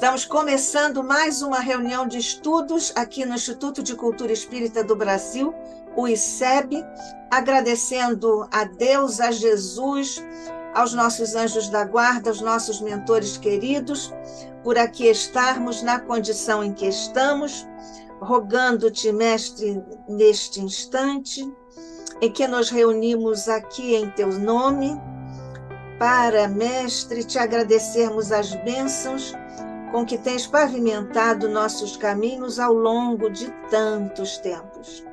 Estamos começando mais uma reunião de estudos aqui no Instituto de Cultura Espírita do Brasil, o ICEB, agradecendo a Deus, a Jesus, aos nossos anjos da guarda, aos nossos mentores queridos, por aqui estarmos na condição em que estamos, rogando-te, Mestre, neste instante, em que nos reunimos aqui em teu nome, para, Mestre, te agradecermos as bênçãos com que tens pavimentado nossos caminhos ao longo de tantos tempos.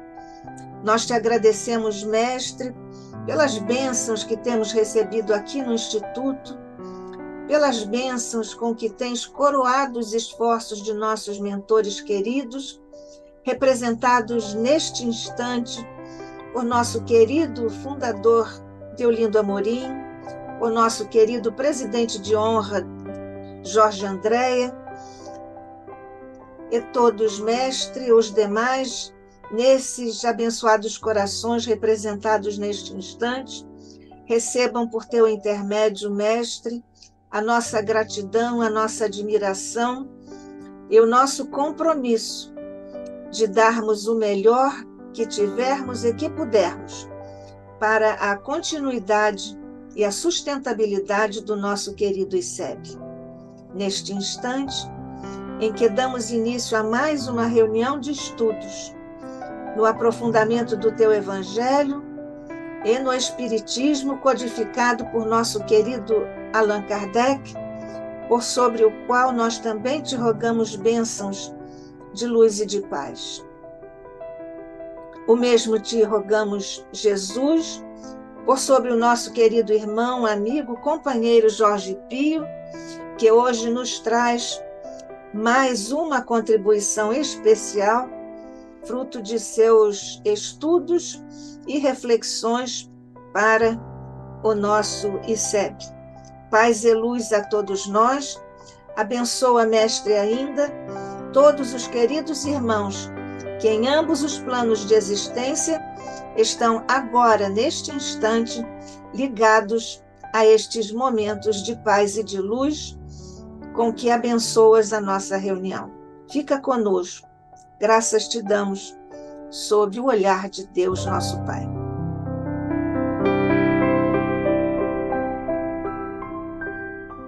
Nós te agradecemos, Mestre, pelas bênçãos que temos recebido aqui no Instituto, pelas bênçãos com que tens coroado os esforços de nossos mentores queridos, representados neste instante por nosso querido fundador Deolindo Amorim, o nosso querido presidente de honra, Jorge Andréa, e todos, Mestre, os demais, nesses abençoados corações representados neste instante, recebam por teu intermédio, Mestre, a nossa gratidão, a nossa admiração e o nosso compromisso de darmos o melhor que tivermos e que pudermos para a continuidade e a sustentabilidade do nosso querido ICEB. Neste instante, em que damos início a mais uma reunião de estudos, no aprofundamento do teu Evangelho e no Espiritismo codificado por nosso querido Allan Kardec, por sobre o qual nós também te rogamos bênçãos de luz e de paz. O mesmo te rogamos, Jesus, por sobre o nosso querido irmão, amigo, companheiro Jorge Pio, que hoje nos traz mais uma contribuição especial, fruto de seus estudos e reflexões para o nosso ICEB. Paz e luz a todos nós, abençoa, Mestre, ainda todos os queridos irmãos que em ambos os planos de existência estão agora, neste instante, ligados a estes momentos de paz e de luz, com que abençoas a nossa reunião. Fica conosco, graças te damos, sob o olhar de Deus, nosso Pai.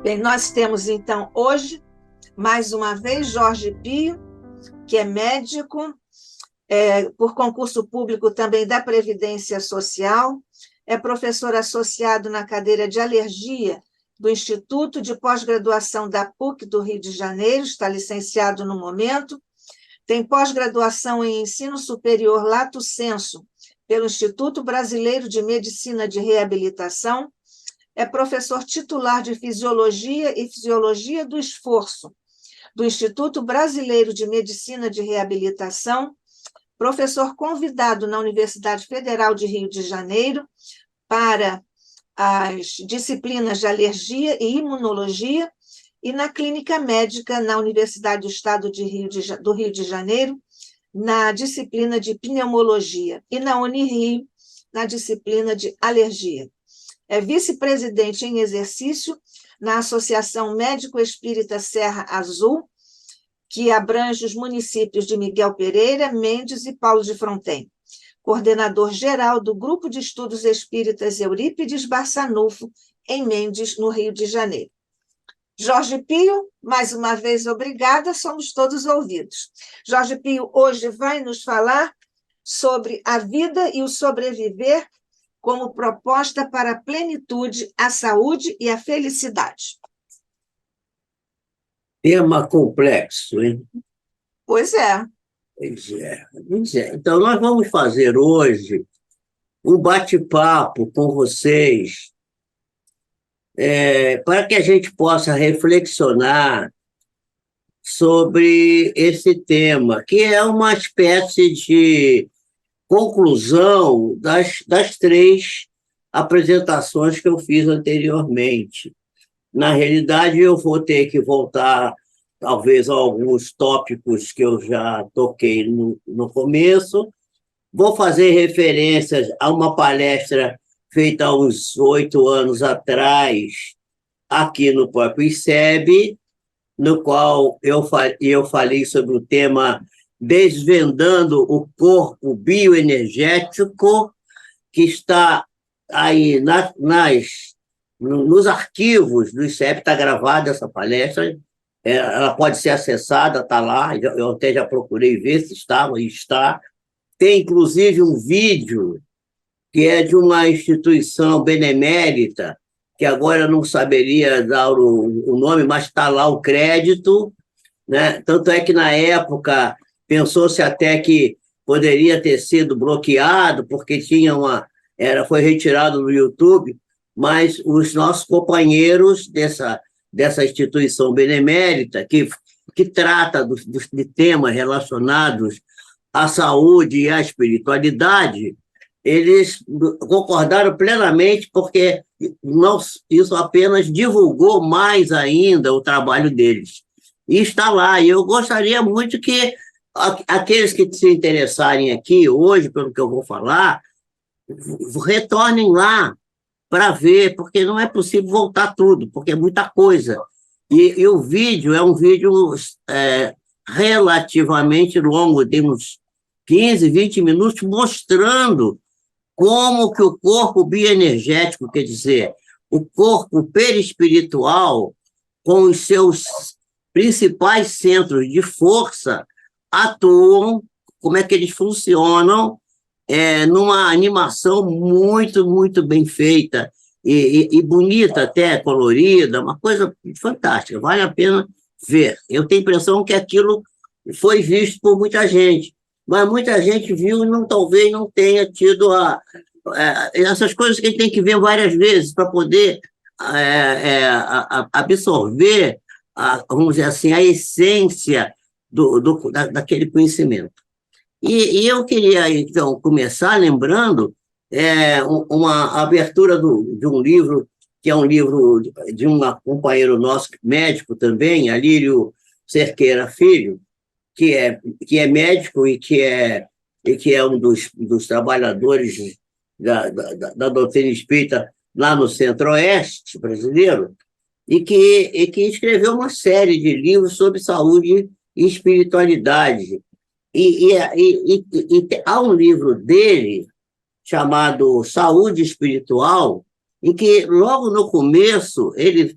Bem, nós temos então hoje, mais uma vez, Jorge Pio, que é médico, por concurso público também da Previdência Social, é professor associado na cadeira de alergia do Instituto de Pós-Graduação da PUC do Rio de Janeiro, está licenciado no momento, tem pós-graduação em Ensino Superior Lato Sensu pelo Instituto Brasileiro de Medicina de Reabilitação, é professor titular de Fisiologia e Fisiologia do Esforço do Instituto Brasileiro de Medicina de Reabilitação, professor convidado na Universidade Federal de Rio de Janeiro para as disciplinas de alergia e imunologia e na clínica médica na Universidade do Estado do Rio de Janeiro, na disciplina de pneumologia, e na Unirio, na disciplina de alergia. É vice-presidente em exercício na Associação Médico Espírita Serra Azul, que abrange os municípios de Miguel Pereira, Mendes e Paulo de Fronten. Coordenador geral do Grupo de Estudos Espíritas Eurípides Barçanufo, em Mendes, no Rio de Janeiro. Jorge Pio, mais uma vez, obrigada, somos todos ouvidos. Jorge Pio hoje vai nos falar sobre a vida e o sobreviver como proposta para a plenitude, a saúde e a felicidade. Tema complexo, hein? Pois é. Pois é. Então, nós vamos fazer hoje um bate-papo com vocês, para que a gente possa reflexionar sobre esse tema, que é uma espécie de conclusão das três apresentações que eu fiz anteriormente. Na realidade, eu vou ter que voltar, talvez, a alguns tópicos que eu já toquei no começo. Vou fazer referências a uma palestra feita há uns 8 anos atrás, aqui no próprio ICEB, no qual eu falei sobre o tema Desvendando o Corpo Bioenergético, que está aí nos arquivos do ICEP, está gravada essa palestra, ela pode ser acessada, está lá, eu até já procurei ver se estava, e está. Tem, inclusive, um vídeo que é de uma instituição benemérita, que agora eu não saberia dar o nome, mas está lá o crédito, né? Tanto é que, na época, pensou-se até que poderia ter sido bloqueado, porque foi retirado do YouTube, mas os nossos companheiros dessa instituição benemérita, que trata de temas relacionados à saúde e à espiritualidade, eles concordaram plenamente, porque isso apenas divulgou mais ainda o trabalho deles. E está lá. E eu gostaria muito que aqueles que se interessarem aqui hoje, pelo que eu vou falar, retornem lá para ver, porque não é possível voltar tudo, porque é muita coisa. E o vídeo é um vídeo relativamente longo, tem uns 15, 20 minutos, mostrando como que o corpo bioenergético, quer dizer, o corpo perispiritual, com os seus principais centros de força, atuam, como é que eles funcionam, numa animação muito, muito bem feita e bonita até, colorida, uma coisa fantástica, vale a pena ver. Eu tenho a impressão que aquilo foi visto por muita gente, mas muita gente viu e talvez não tenha tido essas coisas que a gente tem que ver várias vezes para poder absorver, vamos dizer assim, a essência daquele conhecimento. E eu queria, então, começar lembrando uma abertura de um livro, que é um livro de um companheiro nosso, médico também, Alírio Cerqueira Filho, que é médico e que é um dos trabalhadores da doutrina espírita lá no Centro-Oeste brasileiro, e que escreveu uma série de livros sobre saúde e espiritualidade. Há um livro dele chamado Saúde Espiritual, em que, logo no começo, ele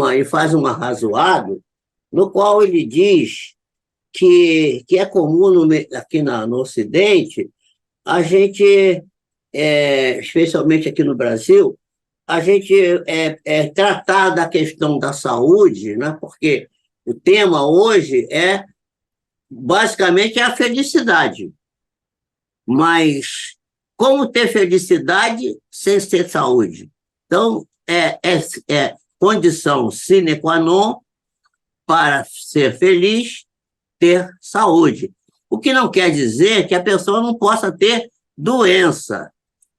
ele faz um arrazoado, no qual ele diz que é comum aqui no Ocidente, a gente, especialmente aqui no Brasil, a gente tratar da questão da saúde, né? Porque o tema hoje basicamente, a felicidade. Mas como ter felicidade sem ter saúde? Então, é condição sine qua non para ser feliz, ter saúde. O que não quer dizer que a pessoa não possa ter doença,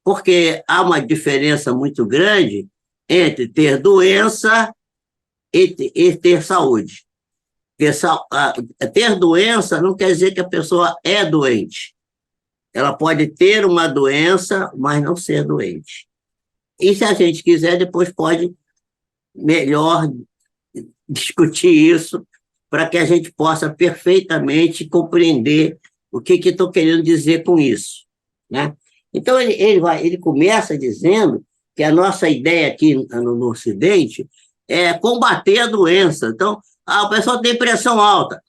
porque há uma diferença muito grande entre ter doença e ter saúde. Ter doença não quer dizer que a pessoa é doente. Ela pode ter uma doença, mas não ser doente. E se a gente quiser, depois pode melhor discutir isso para que a gente possa perfeitamente compreender o que estou querendo dizer com isso, né? Então, ele começa dizendo que a nossa ideia aqui no Ocidente é combater a doença. Então, a pessoa tem pressão alta,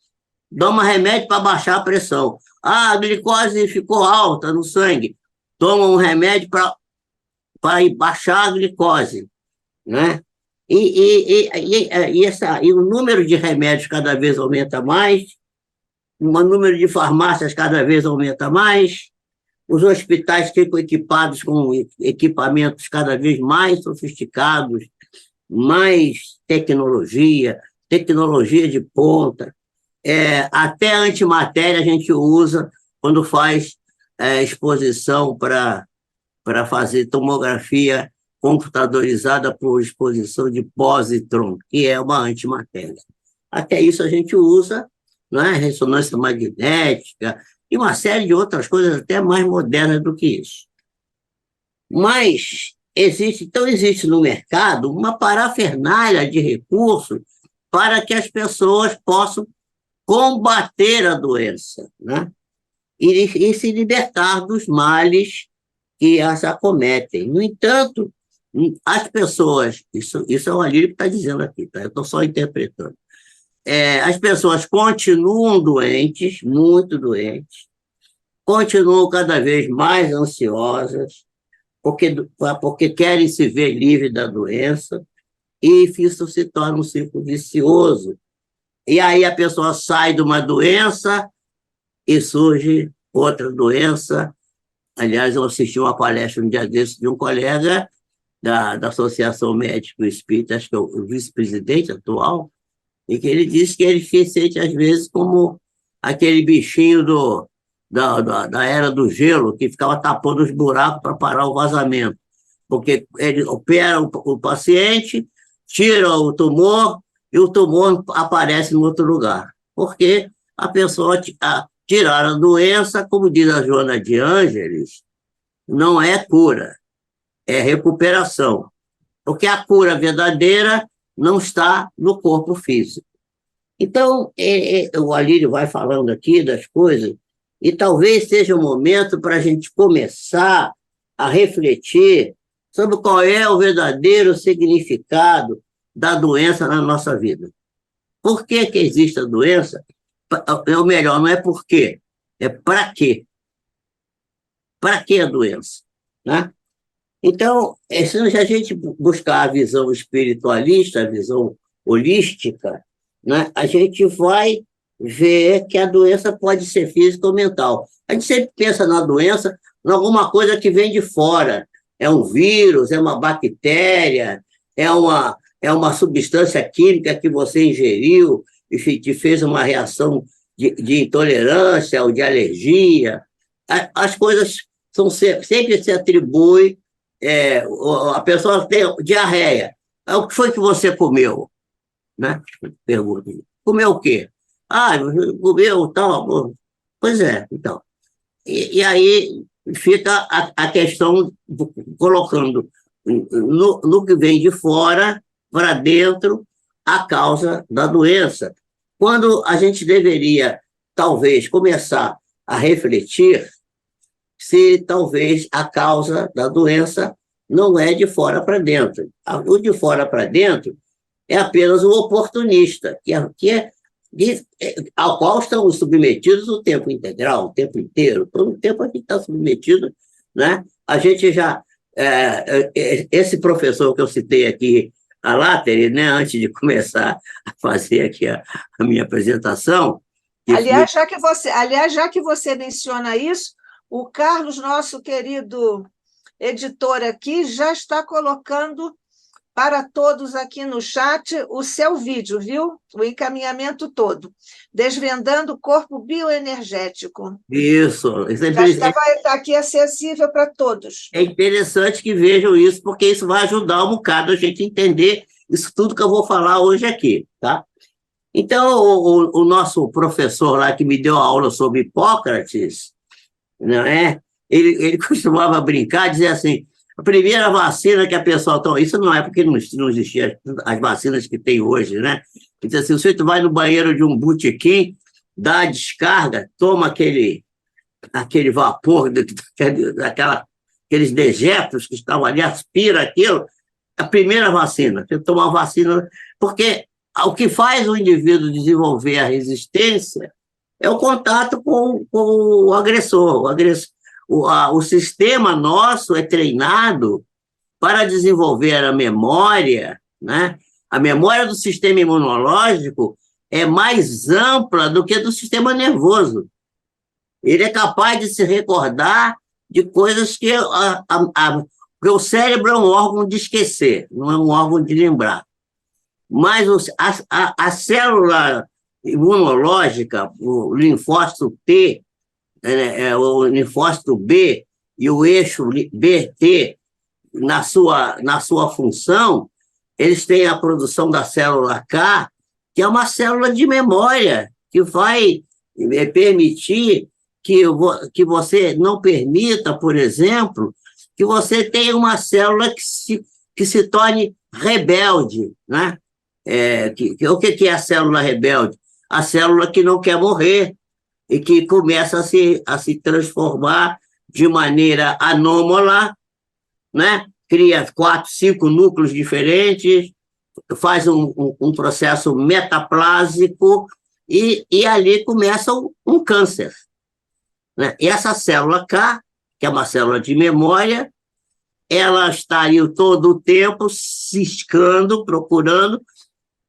toma remédio para baixar a pressão. A glicose ficou alta no sangue, toma um remédio para baixar a glicose, né? E o número de remédios cada vez aumenta mais, o número de farmácias cada vez aumenta mais, os hospitais ficam equipados com equipamentos cada vez mais sofisticados, mais tecnologia de ponta, até antimatéria a gente usa quando faz exposição para fazer tomografia computadorizada por exposição de positron, que é uma antimatéria. Até isso a gente usa, né? Ressonância magnética e uma série de outras coisas até mais modernas do que isso. Mas existe no mercado uma parafernália de recursos para que as pessoas possam combater a doença, né? E se libertar dos males que as acometem. No entanto, as pessoas, isso é o Alírio que está dizendo aqui, tá? Eu estou só interpretando. As pessoas continuam doentes, muito doentes, continuam cada vez mais ansiosas, porque querem se ver livres da doença, e isso se torna um ciclo vicioso. E aí a pessoa sai de uma doença e surge outra doença. Aliás, eu assisti uma palestra um dia desses de um colega da Associação Médico Espírita, acho que é o vice-presidente atual, e que ele disse que ele se sente, às vezes, como aquele bichinho da era do gelo, que ficava tapando os buracos para parar o vazamento. Porque ele opera o paciente, tira o tumor, e o tumor aparece em outro lugar. Porque a pessoa tirar a doença, como diz a Joana de Ângeles, não é cura, é recuperação. Porque a cura verdadeira não está no corpo físico. Então, o Alírio vai falando aqui das coisas, e talvez seja o momento para a gente começar a refletir sobre qual é o verdadeiro significado da doença na nossa vida. Por que que existe a doença? Ou melhor, não é por quê, é para quê. Para que a doença? Né? Então, se a gente buscar a visão espiritualista, a visão holística, né, a gente vai ver que a doença pode ser física ou mental. A gente sempre pensa na doença, em alguma coisa que vem de fora. É um vírus, é uma bactéria, é uma substância química que você ingeriu e te fez uma reação de intolerância ou de alergia. As coisas sempre se atribuem. A pessoa tem diarreia. O que foi que você comeu? Né? Pergunta. Comeu o quê? Comeu tal. Pois é, então. E aí fica a questão colocando no que vem de fora para dentro a causa da doença. Quando a gente deveria, talvez, começar a refletir se talvez a causa da doença não é de fora para dentro. O de fora para dentro é apenas o oportunista, ao qual estamos submetidos o tempo integral, o tempo inteiro. Todo o tempo a gente está submetido, né? A gente já... esse professor que eu citei aqui, a Láteri, né, antes de começar a fazer aqui a minha apresentação... Aliás, já que você menciona isso, o Carlos, nosso querido editor aqui, já está colocando para todos aqui no chat o seu vídeo, viu? O encaminhamento todo. Desvendando o corpo bioenergético. Isso. Já vai estar aqui acessível para todos. É interessante que vejam isso, porque isso vai ajudar um bocado a gente entender isso tudo que eu vou falar hoje aqui, tá? Então, o nosso professor lá que me deu aula sobre Hipócrates, não é? Ele costumava brincar, dizer assim, a primeira vacina que a pessoa toma, isso não é porque não existiam as vacinas que tem hoje, né? Ele diz assim, o sujeito vai no banheiro de um botequim, dá a descarga, toma aquele vapor, aqueles dejetos que estavam ali, aspira aquilo, a primeira vacina, você toma a vacina, porque o que faz o indivíduo desenvolver a resistência é o contato com o agressor. O sistema nosso é treinado para desenvolver a memória, né? A memória do sistema imunológico é mais ampla do que do sistema nervoso. Ele é capaz de se recordar de coisas que porque o cérebro é um órgão de esquecer, não é um órgão de lembrar. Mas a célula imunológica, o linfócito T, o linfócito B e o eixo BT, na sua função, eles têm a produção da célula K, que é uma célula de memória, que vai permitir que você não permita, por exemplo, que você tenha uma célula que se torne rebelde, né? O que é a célula rebelde? A célula que não quer morrer e que começa a se transformar de maneira anômala, né? Cria 4, 5 núcleos diferentes, faz um processo metaplásico e ali começa um câncer, né? E essa célula K, que é uma célula de memória, ela está aí todo o tempo ciscando, procurando,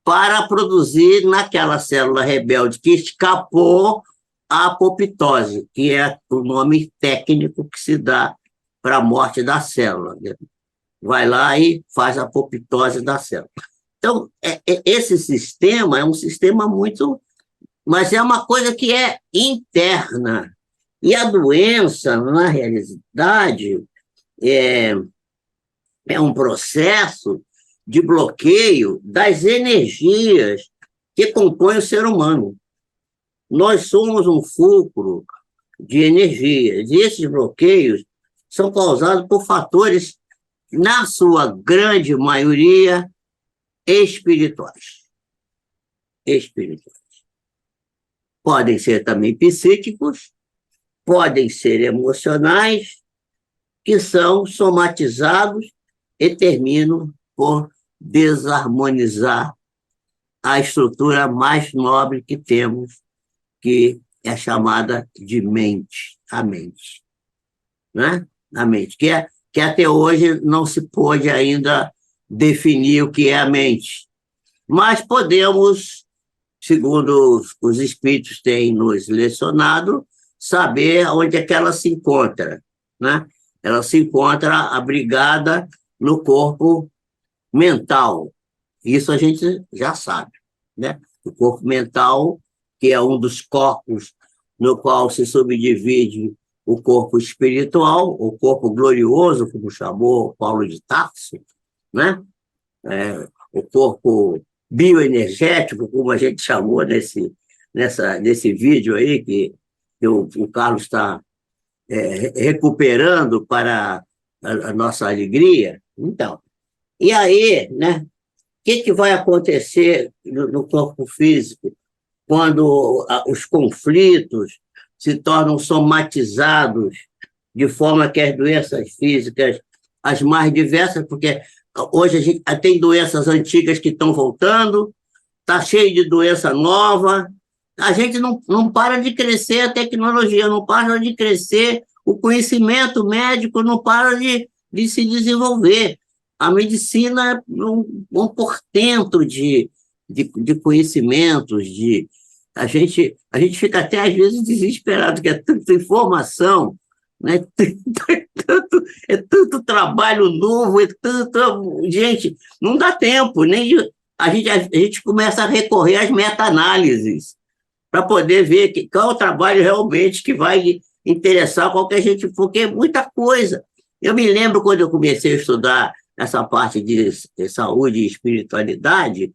para produzir naquela célula rebelde que escapou a apoptose, que é o nome técnico que se dá para a morte da célula. Vai lá e faz a apoptose da célula. Então, esse sistema é um sistema muito... Mas é uma coisa que é interna. E a doença, na realidade, é um processo de bloqueio das energias que compõem o ser humano. Nós somos um fulcro de energias, e esses bloqueios são causados por fatores, na sua grande maioria, espirituais. Espirituais. Podem ser também psíquicos, podem ser emocionais, que são somatizados e terminam por desarmonizar a estrutura mais nobre que temos, que é chamada de mente, a mente, né? A mente, que até hoje não se pôde ainda definir o que é a mente. Mas podemos, segundo os espíritos têm nos lecionado, saber onde é que ela se encontra, né? Ela se encontra abrigada no corpo mental. Isso a gente já sabe, né? O corpo mental, que é um dos corpos no qual se subdivide o corpo espiritual, o corpo glorioso, como chamou Paulo de Tarso, né? O corpo bioenergético, como a gente chamou nesse vídeo aí, que o Carlos está recuperando para a nossa alegria. Então, e aí, né? O que vai acontecer no corpo físico quando os conflitos se tornam somatizados de forma que as doenças físicas, as mais diversas, porque hoje a gente tem doenças antigas que estão voltando, está cheio de doença nova, a gente não para de crescer a tecnologia, não para de crescer o conhecimento médico, não para de se desenvolver. A medicina é um portento de conhecimentos, a gente fica até às vezes desesperado, que é tanta informação, né? É tanto trabalho novo, gente, não dá tempo, a gente começa a recorrer às meta-análises para poder ver qual é o trabalho realmente que vai interessar qualquer gente, porque é muita coisa. Eu me lembro quando eu comecei a estudar essa parte de saúde e espiritualidade,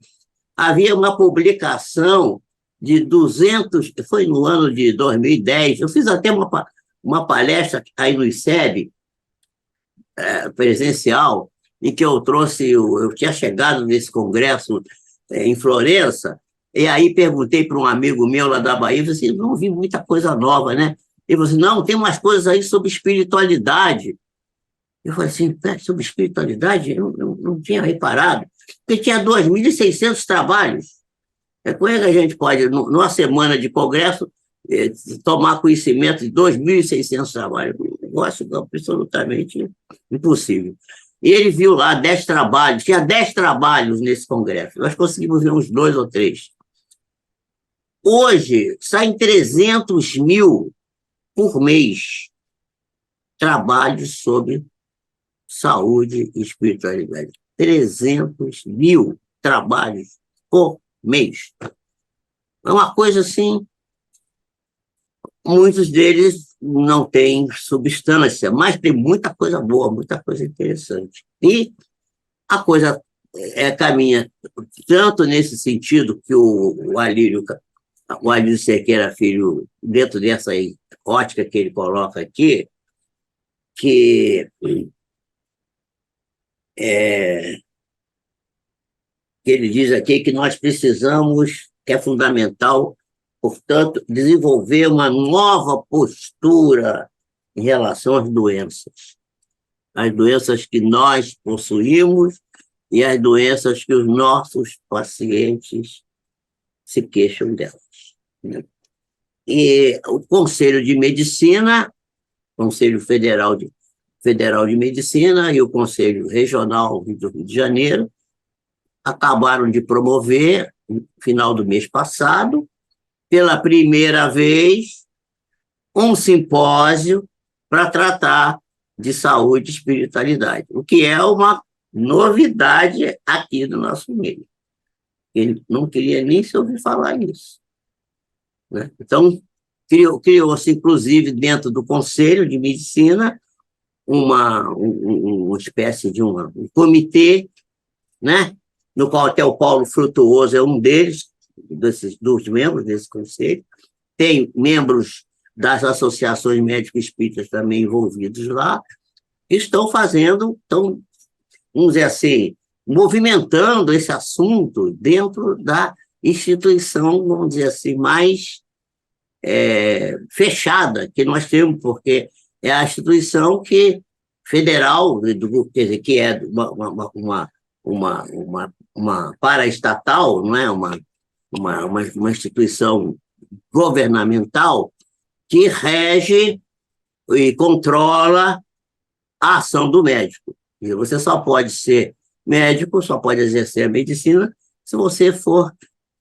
havia uma publicação de 200, foi no ano de 2010, eu fiz até uma palestra aí no ICEB, presencial, em que eu trouxe, eu tinha chegado nesse congresso em Florença, e aí perguntei para um amigo meu lá da Bahia, assim, não vi muita coisa nova, né? Ele falou assim, não, tem umas coisas aí sobre espiritualidade. Eu falei assim, sobre espiritualidade? Eu não tinha reparado, porque tinha 2.600 trabalhos. Como é que a gente pode, numa semana de congresso, tomar conhecimento de 2.600 trabalhos? Um negócio absolutamente impossível. E ele viu lá 10 trabalhos, tinha 10 trabalhos nesse congresso. Nós conseguimos ver uns 2 ou 3. Hoje, saem 300 mil por mês trabalhos sobre saúde e espiritualidade. 300 mil trabalhos por mês. É uma coisa assim, muitos deles não têm substância, mas tem muita coisa boa, muita coisa interessante. E a coisa caminha tanto nesse sentido que o Alírio Cerqueira Filho, dentro dessa ótica que ele coloca aqui, que que ele diz aqui que nós precisamos, que é fundamental, portanto, desenvolver uma nova postura em relação às doenças que nós possuímos e as doenças que os nossos pacientes se queixam delas, né? E o Conselho de Medicina, Conselho Federal de Medicina e o Conselho Regional do Rio de Janeiro acabaram de promover, no final do mês passado, pela primeira vez, um simpósio para tratar de saúde e espiritualidade, o que é uma novidade aqui no nosso meio. Ele não queria nem se ouvir falar nisso, né? Então, criou-se, inclusive, dentro do Conselho de Medicina, uma espécie de um comitê, né? No qual até o Paulo Frutuoso é um dos membros desse conselho. Tem membros das associações médicos espíritas também envolvidos lá, que estão vamos dizer assim, movimentando esse assunto dentro da instituição, vamos dizer assim, mais fechada que nós temos, porque é a instituição federal, quer dizer, que é uma paraestatal, não é? Uma instituição governamental que rege e controla a ação do médico. E você só pode ser médico, só pode exercer a medicina se você for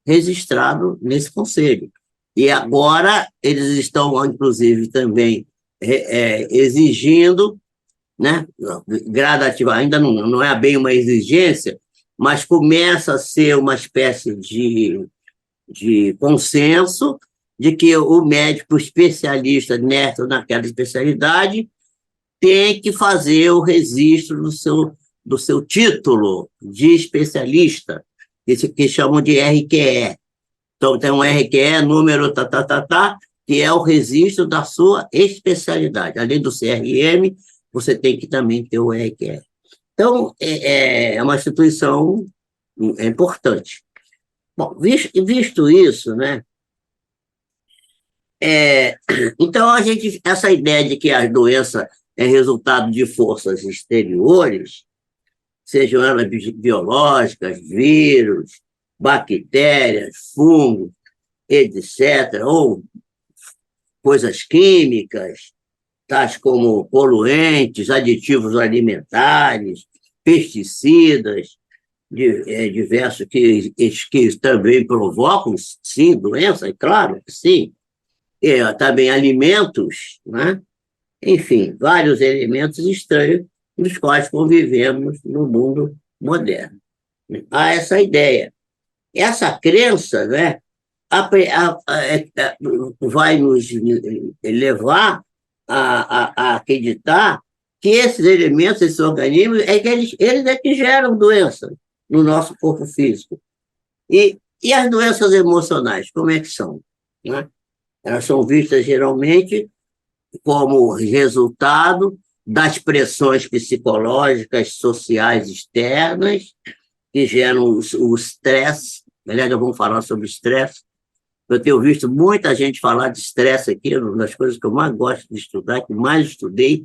registrado nesse conselho. E agora eles estão, inclusive, também exigindo, né, gradativa, ainda não é bem uma exigência, mas começa a ser uma espécie de consenso de que o médico especialista nessa ou naquela especialidade tem que fazer o registro do seu título de especialista, que chamam de RQE. Então, tem um RQE, número, que é o registro da sua especialidade. Além do CRM, você tem que também ter o RQE. Então, é uma instituição importante. Bom, visto isso, né? Então, essa ideia de que a doença é resultado de forças exteriores, sejam elas biológicas, vírus, bactérias, fungos, etc., ou coisas químicas, tais como poluentes, aditivos alimentares, pesticidas, diversos que também provocam, sim, doença, é claro que sim. Também alimentos, né? Enfim, vários elementos estranhos nos quais convivemos no mundo moderno. Há essa ideia. Essa crença, né, vai nos levar a acreditar que esses elementos, esses organismos, eles é que geram doença no nosso corpo físico. E as doenças emocionais, como é que são, né? Elas são vistas geralmente como resultado das pressões psicológicas, sociais externas, que geram o estresse. Aliás, vamos falar sobre estresse. Eu tenho visto muita gente falar de estresse aqui, uma das coisas que eu mais gosto de estudar, que mais estudei.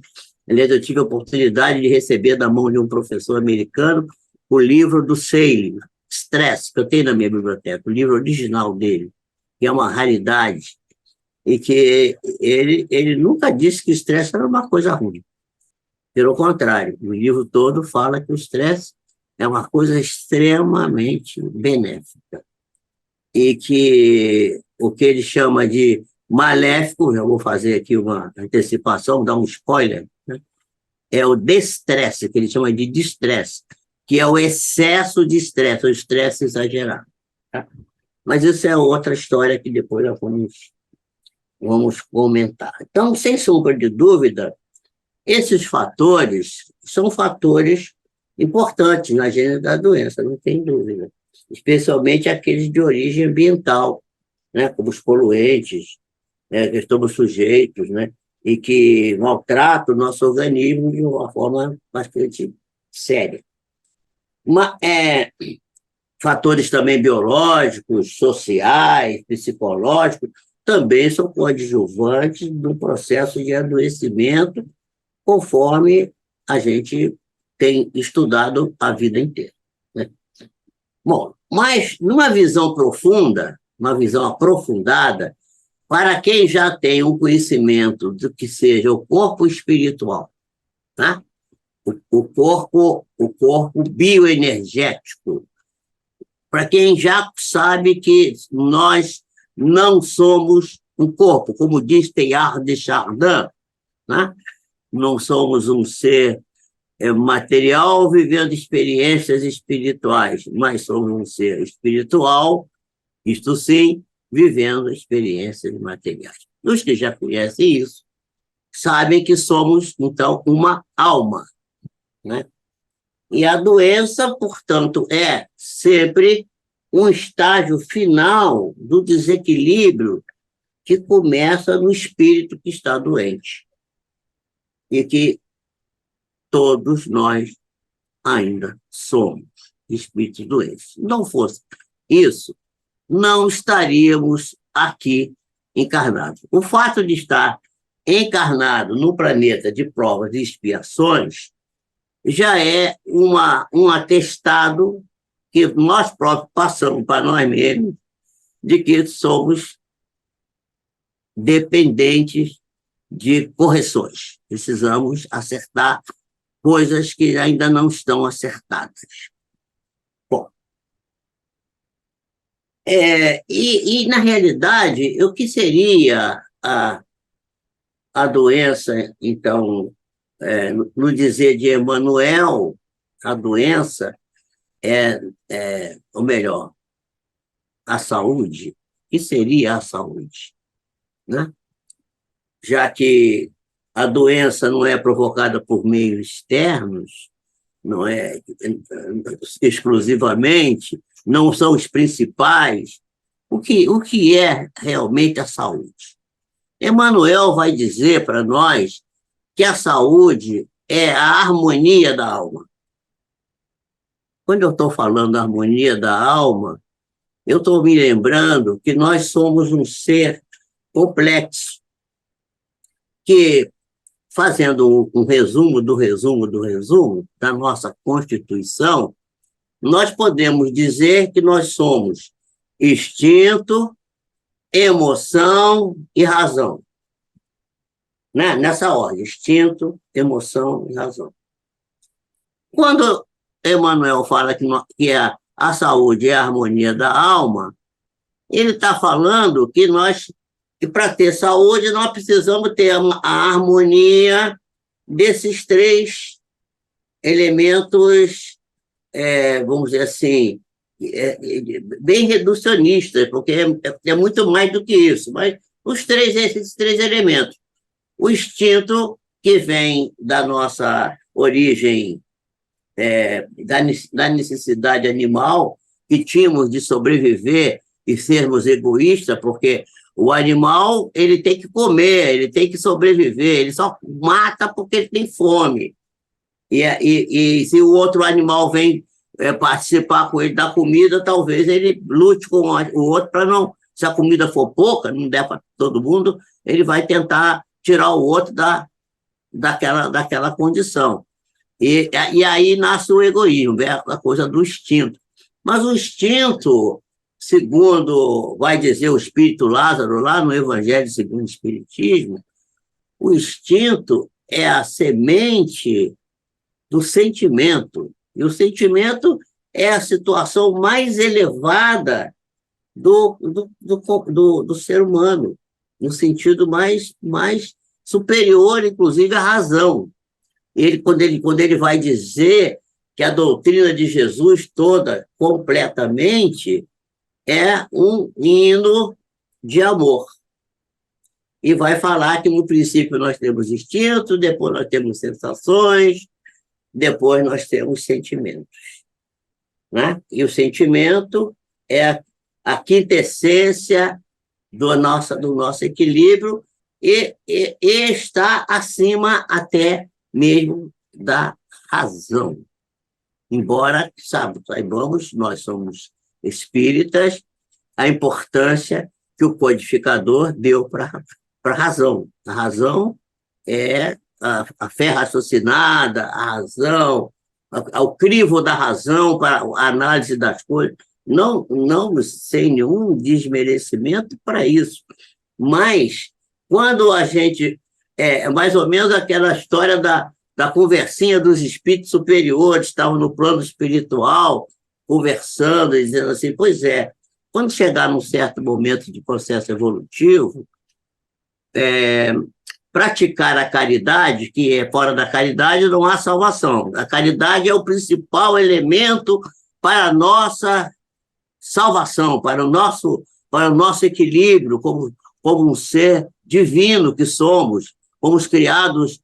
Aliás, eu tive a oportunidade de receber da mão de um professor americano o livro do Staley, Stress, que eu tenho na minha biblioteca, o livro original dele, que é uma raridade, e que ele nunca disse que o estresse era uma coisa ruim. Pelo contrário, o livro todo fala que o estresse é uma coisa extremamente benéfica. E que o que ele chama de maléfico, já vou fazer aqui uma antecipação, dar um spoiler, né? É o destresse, que ele chama de distresse, que é o excesso de estresse, o estresse exagerado. Tá? Mas isso é outra história que depois nós vamos comentar. Então, sem sombra de dúvida, esses fatores são fatores importantes na gênese da doença, não tem dúvida. Especialmente aqueles de origem ambiental, né, como os poluentes, né, que estamos sujeitos, né, e que maltratam o nosso organismo de uma forma bastante séria. fatores também biológicos, sociais, psicológicos, também são coadjuvantes no processo de adoecimento, conforme a gente tem estudado a vida inteira, né? Bom, mas numa visão profunda, uma visão aprofundada, para quem já tem um conhecimento do que seja o corpo espiritual, tá? O corpo bioenergético, para quem já sabe que nós não somos um corpo, como diz Teilhard de Chardin, né? Não somos um ser material vivendo experiências espirituais, mas somos um ser espiritual, isto sim, vivendo experiências materiais. Os que já conhecem isso sabem que somos, então, uma alma, né? E a doença, portanto, é sempre um estágio final do desequilíbrio que começa no espírito que está doente e que todos nós ainda somos espíritos doentes. Se não fosse isso, não estaríamos aqui encarnados. O fato de estar encarnado no planeta de provas e expiações já é um atestado que nós próprios passamos para nós mesmos de que somos dependentes de correções. Precisamos acertar coisas que ainda não estão acertadas. Bom, na realidade, o que seria a doença, então, no dizer de Emmanuel, a doença ou melhor, a saúde, o que seria a saúde, né? Já que a doença não é provocada por meios externos, não é exclusivamente, não são os principais, o que é realmente a saúde? Emmanuel vai dizer para nós que a saúde é a harmonia da alma. Quando eu estou falando da harmonia da alma, eu estou me lembrando que nós somos um ser complexo, que, fazendo um resumo do resumo do resumo da nossa Constituição, nós podemos dizer que nós somos instinto, emoção e razão. Né? Nessa ordem, instinto, emoção e razão. Quando Emmanuel fala que a saúde é a harmonia da alma, ele está falando que para ter saúde, nós precisamos ter a harmonia desses três elementos, vamos dizer assim, bem reducionistas, porque é muito mais do que isso, mas esses três elementos. O instinto, que vem da nossa origem, da necessidade animal, que tínhamos de sobreviver e sermos egoístas, porque o animal ele tem que comer, ele tem que sobreviver, ele só mata porque ele tem fome. E se o outro animal vem participar com ele da comida, talvez ele lute com o outro para não... Se a comida for pouca, não der para todo mundo, ele vai tentar tirar o outro daquela condição. E aí nasce o egoísmo, a coisa do instinto. Mas o instinto, segundo vai dizer o Espírito Lázaro, lá no Evangelho segundo o Espiritismo, o instinto é a semente do sentimento. E o sentimento é a situação mais elevada do ser humano, no sentido mais superior, inclusive, à razão. Quando ele vai dizer que a doutrina de Jesus toda, completamente, é um hino de amor. E vai falar que, no princípio, nós temos instinto, depois nós temos sensações, depois nós temos sentimentos. Né? E o sentimento é a quintessência do nosso equilíbrio e está acima até mesmo da razão. embora saibamos, nós somos espíritas, a importância que o codificador deu para a razão. A razão é a fé raciocinada, a razão, ao crivo da razão para a análise das coisas, não sem nenhum desmerecimento para isso. Mas, quando a gente... É mais ou menos aquela história da conversinha dos espíritos superiores, estavam no plano espiritual, conversando, e dizendo assim, pois é, quando chegar num certo momento de processo evolutivo, praticar a caridade, que é fora da caridade não há salvação. A caridade é o principal elemento para a nossa salvação, para o nosso equilíbrio como um ser divino que somos, fomos criados,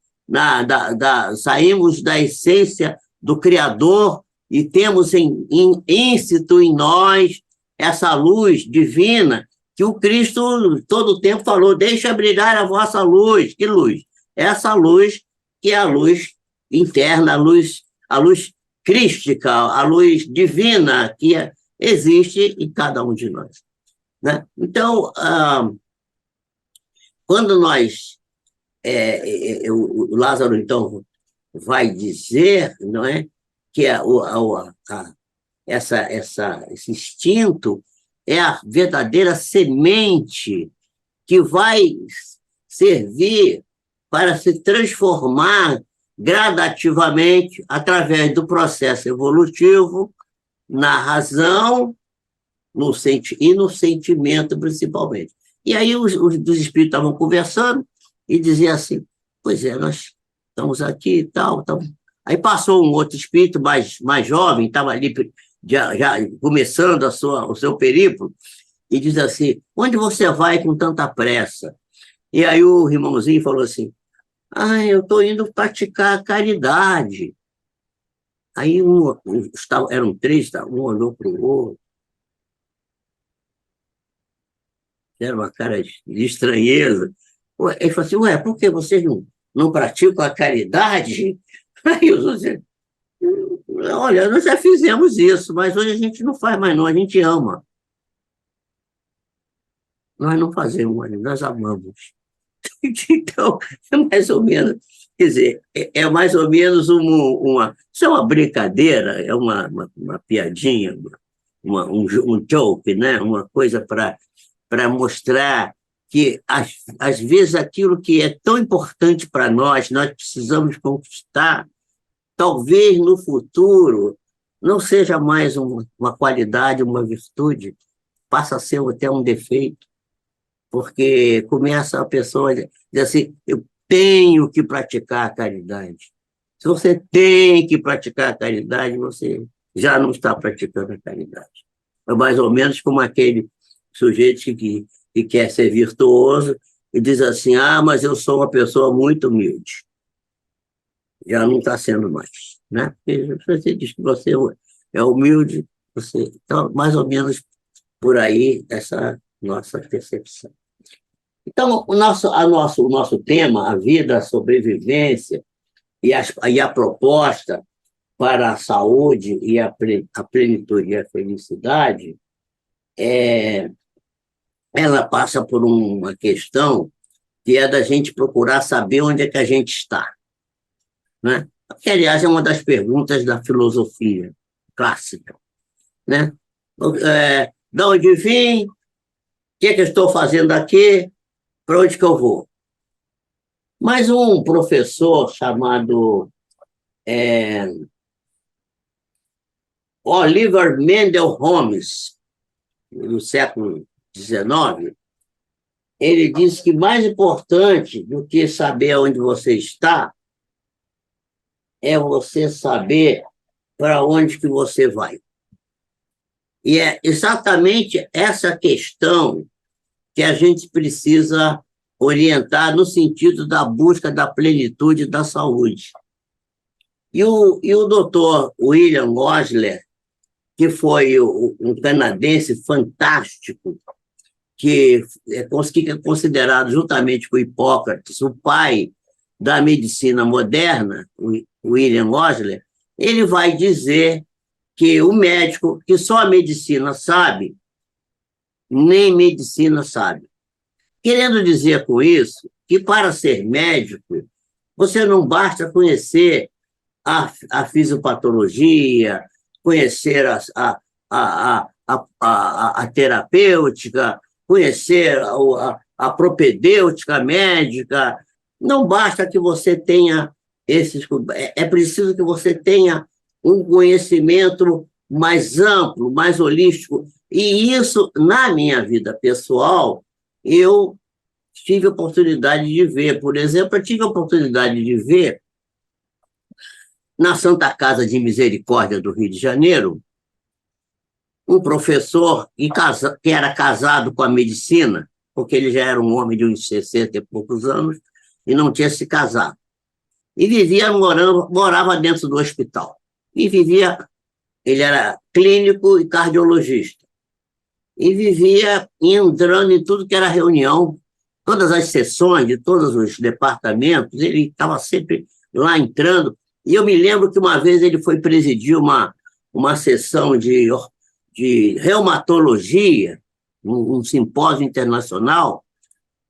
saímos da essência do Criador e temos íncito em nós essa luz divina que o Cristo todo o tempo falou, deixa brilhar a vossa luz. Que luz? Essa luz que é a luz interna, a luz crística, a luz divina que existe em cada um de nós. Né? Então, quando nós... o Lázaro, então, vai dizer, não é, que esse instinto é a verdadeira semente que vai servir para se transformar gradativamente através do processo evolutivo na razão e no sentimento, principalmente. E aí os espíritos estavam conversando e diziam assim, pois é, nós estamos aqui e tal. Aí passou um outro espírito mais jovem, estava ali já começando o seu periplo, e diz assim, onde você vai com tanta pressa? E aí o irmãozinho falou assim, eu estou indo praticar a caridade. Aí eram três, um olhou para o outro, era uma cara de estranheza. Ele falou assim, por que vocês não praticam a caridade? Aí os outros disseram, olha, nós já fizemos isso, mas hoje a gente não faz mais não, a gente ama. Nós não fazemos mais, nós amamos. Então, é mais ou menos, quer dizer, é mais ou menos isso é uma brincadeira, é uma piadinha, um joke, né? Uma coisa para mostrar que, às vezes, aquilo que é tão importante para nós precisamos conquistar, talvez no futuro não seja mais uma qualidade, uma virtude, passa a ser até um defeito, porque começa a pessoa a dizer assim, eu tenho que praticar a caridade. Se você tem que praticar a caridade, você já não está praticando a caridade. É mais ou menos como aquele sujeito que quer ser virtuoso e diz assim, mas eu sou uma pessoa muito humilde. Já não está sendo mais. Né? Porque você diz que você é humilde, então, mais ou menos por aí, essa nossa percepção. Então, o nosso tema, a vida, a sobrevivência e a proposta para a saúde e a plenitude e a felicidade, ela passa por uma questão que é da gente procurar saber onde é que a gente está. Né? Que, aliás, é uma das perguntas da filosofia clássica. Né? De onde vim? O que eu estou fazendo aqui? Para onde que eu vou? Mas um professor chamado Oliver Wendell Holmes, no século XIX, ele disse que mais importante do que saber onde você está é você saber para onde que você vai. E é exatamente essa questão que a gente precisa orientar no sentido da busca da plenitude da saúde. E o doutor William Osler, que foi um canadense fantástico, que é considerado, juntamente com Hipócrates, o pai da medicina moderna, o William Osler, ele vai dizer que o médico, que só a medicina sabe, nem medicina sabe. Querendo dizer com isso que, para ser médico, você não basta conhecer a fisiopatologia, conhecer a terapêutica, conhecer a propedêutica médica. Não basta que você tenha esses. É preciso que você tenha um conhecimento mais amplo, mais holístico. E isso, na minha vida pessoal, eu tive a oportunidade de ver. Por exemplo, eu tive a oportunidade de ver na Santa Casa de Misericórdia do Rio de Janeiro, um professor que era casado com a medicina, porque ele já era um homem de uns 60 e poucos anos, e não tinha se casado. E morava dentro do hospital. E vivia, ele era clínico e cardiologista. E vivia entrando em tudo que era reunião, todas as sessões de todos os departamentos, ele estava sempre lá entrando. E eu me lembro que uma vez ele foi presidir uma sessão de reumatologia, um simpósio internacional,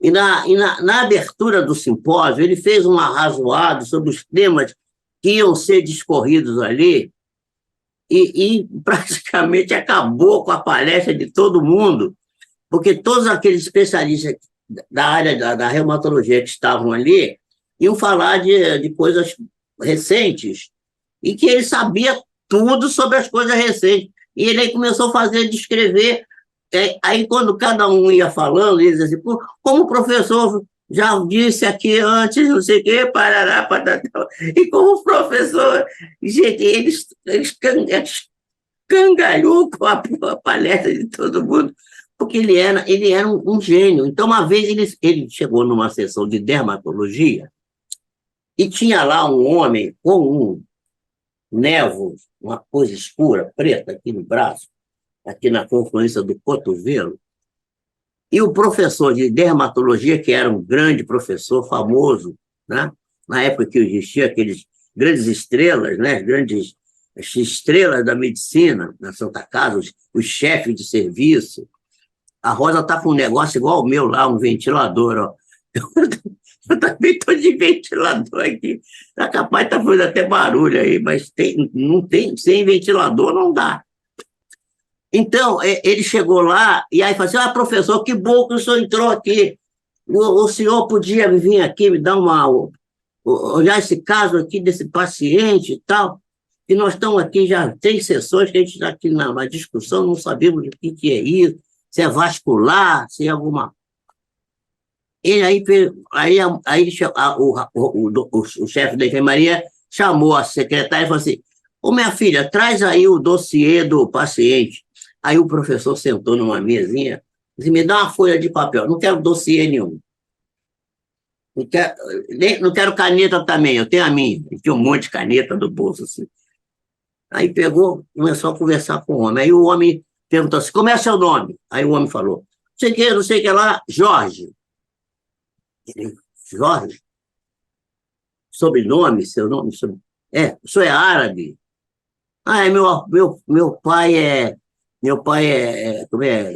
e na abertura do simpósio ele fez um arrazoado sobre os temas que iam ser discorridos ali, e praticamente acabou com a palestra de todo mundo, porque todos aqueles especialistas da área da reumatologia que estavam ali iam falar de coisas recentes, e que ele sabia tudo sobre as coisas recentes. E ele aí começou a descrever. Aí, quando cada um ia falando, ele dizia assim, como o professor já disse aqui antes, não sei o quê, parará, patatá. E como o professor, gente, eles cangalhou com a palestra de todo mundo, porque ele era um gênio. Então, uma vez ele chegou numa sessão de dermatologia e tinha lá um homem com um névoa, uma coisa escura, preta, aqui no braço, aqui na confluência do cotovelo. E o professor de dermatologia, que era um grande professor famoso, né? Na época que existia aqueles grandes estrelas, né? Grandes estrelas da medicina na Santa Casa, os chefes de serviço. A Rosa está com um negócio igual o meu lá, um ventilador, ó. Eu também estou de ventilador aqui. Está capaz de estar fazendo até barulho aí, mas não tem, sem ventilador não dá. Então, ele chegou lá e aí falou assim, professor, que bom que o senhor entrou aqui. O senhor podia vir aqui me dar olhar esse caso aqui desse paciente e tal, e nós estamos aqui já 3 sessões que a gente está aqui na discussão, não sabemos o que é isso, se é vascular, se é alguma... E aí o chefe da enfermaria chamou a secretária e falou assim, minha filha, traz aí o dossiê do paciente. Aí o professor sentou numa mesinha e disse, me dá uma folha de papel, não quero dossiê nenhum. Não quero caneta também, eu tenho a minha. Eu tinha um monte de caneta no bolso, assim. Aí pegou, começou a conversar com o homem. Aí o homem perguntou assim, como é seu nome? Aí o homem falou, não sei o que lá, Jorge. Ele, Jorge? Sobrenome, seu nome? O senhor é árabe? Meu pai é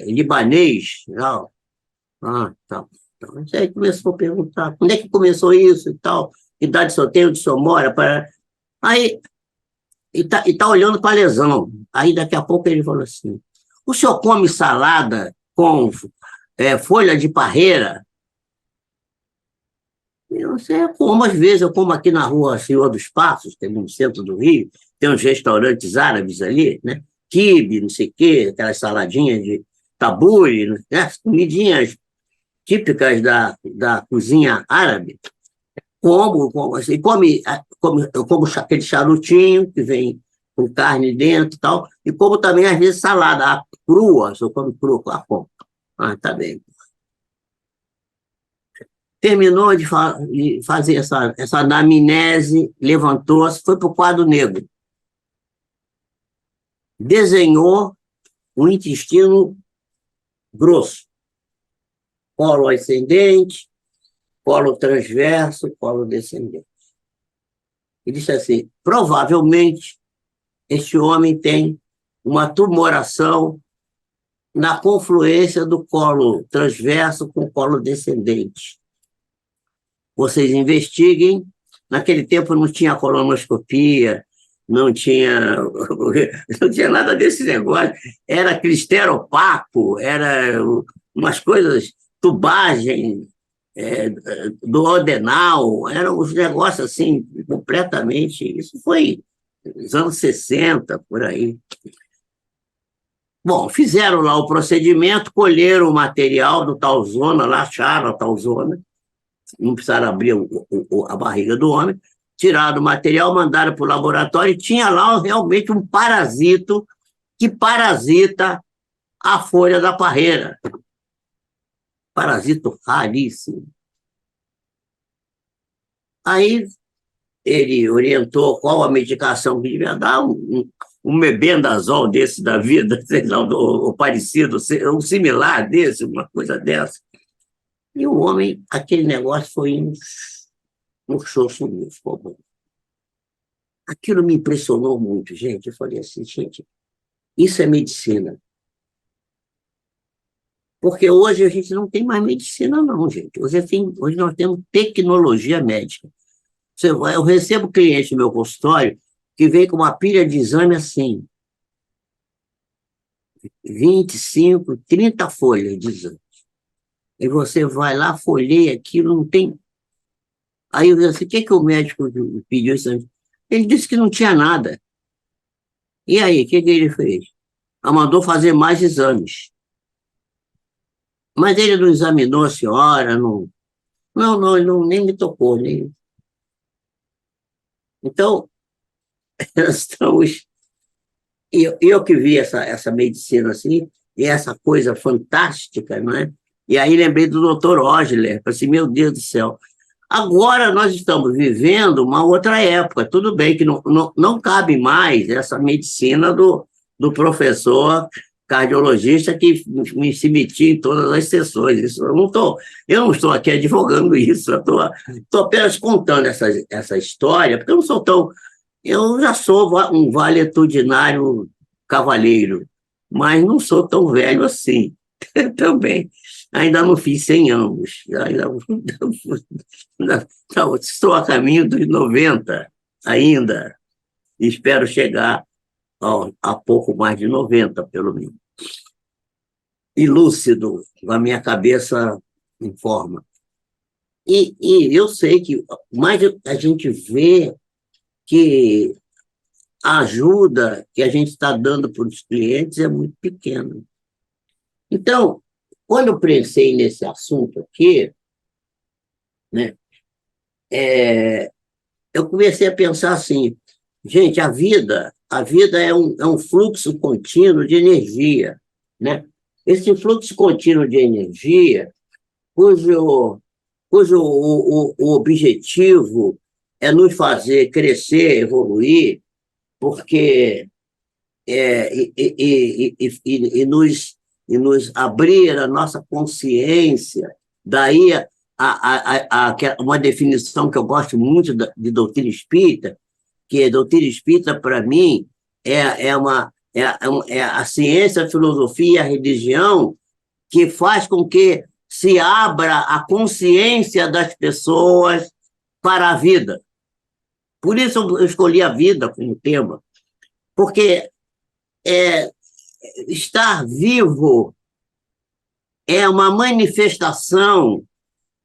libanês. Tal. Tá. Então, aí começou a perguntar, onde é que começou isso e tal? Que idade o senhor tem, onde o senhor mora? Aí, tá olhando para a lesão. Aí, daqui a pouco, ele falou assim, o senhor come salada com folha de parreira? Eu sei, como às vezes eu como aqui na rua Senhor dos Passos, tem no centro do Rio, tem uns restaurantes árabes ali, né? Quibe, não sei o quê, aquelas saladinhas de tabule, né? As comidinhas típicas da cozinha árabe. Assim, eu como aquele charutinho que vem com carne dentro e tal, e como também, às vezes, salada crua, se eu como crua, como. Tá bem. Terminou de fazer essa anamnese, levantou-se, foi para o quadro negro. Desenhou o intestino grosso. Colo ascendente, colo transverso, colo descendente. E disse assim, provavelmente este homem tem uma tumoração na confluência do colo transverso com o colo descendente. Vocês investiguem. Naquele tempo não tinha colonoscopia, não tinha, não tinha nada desse negócio. Era cristal opaco, era umas coisas, tubagem do adenal, eram uns negócios assim, completamente. Isso foi nos anos 60, por aí. Bom, fizeram lá o procedimento, colheram o material do tal zona, lá acharam a tal zona, não precisaram abrir a barriga do homem, tiraram o material, mandaram para o laboratório e tinha lá realmente um parasito que parasita a folha da parreira. Parasito raríssimo. Aí ele orientou qual a medicação que devia dar, um mebendazol desse da vida, sei lá, ou parecido, um similar desse, uma coisa dessa. E o homem, aquele negócio foi um show sumiu, ficou bom. Aquilo me impressionou muito, gente. Eu falei assim, gente, isso é medicina. Porque hoje a gente não tem mais medicina, não, gente. Hoje nós temos tecnologia médica. Eu recebo cliente no meu consultório que vem com uma pilha de exame assim, 25, 30 folhas de exame. E você vai lá, folheia aquilo, não tem. Aí eu disse assim, o que o médico pediu isso? Ele disse que não tinha nada. E aí, o que ele fez? Ela mandou fazer mais exames. Mas ele não examinou a senhora, ele não, nem me tocou. Nem... Então, nós estamos. Eu que vi essa medicina assim, e essa coisa fantástica, não é? E aí lembrei do doutor Osler, falei assim, meu Deus do céu. Agora nós estamos vivendo uma outra época, tudo bem que não cabe mais essa medicina do professor cardiologista que me se metia em todas as sessões. Isso, eu não estou aqui advogando isso, eu estou apenas contando essa história, porque eu não sou tão. Eu já sou um valetudinário cavalheiro, mas não sou tão velho assim também. Ainda não fiz 100 anos, estou a caminho dos 90 ainda, e espero chegar a pouco mais de 90, pelo menos. E lúcido, a minha cabeça em forma. E eu sei que mais a gente vê que a ajuda que a gente está dando para os clientes é muito pequena. Então, quando eu pensei nesse assunto aqui, né, eu comecei a pensar assim, gente, a vida é um fluxo contínuo de energia, né? Esse fluxo contínuo de energia, cujo o objetivo é nos fazer crescer, evoluir, porque e nos abrir a nossa consciência. Daí uma definição que eu gosto muito de doutrina espírita, que a doutrina espírita, para mim, é a ciência, a filosofia e a religião que faz com que se abra a consciência das pessoas para a vida. Por isso eu escolhi a vida como tema, porque estar vivo é uma manifestação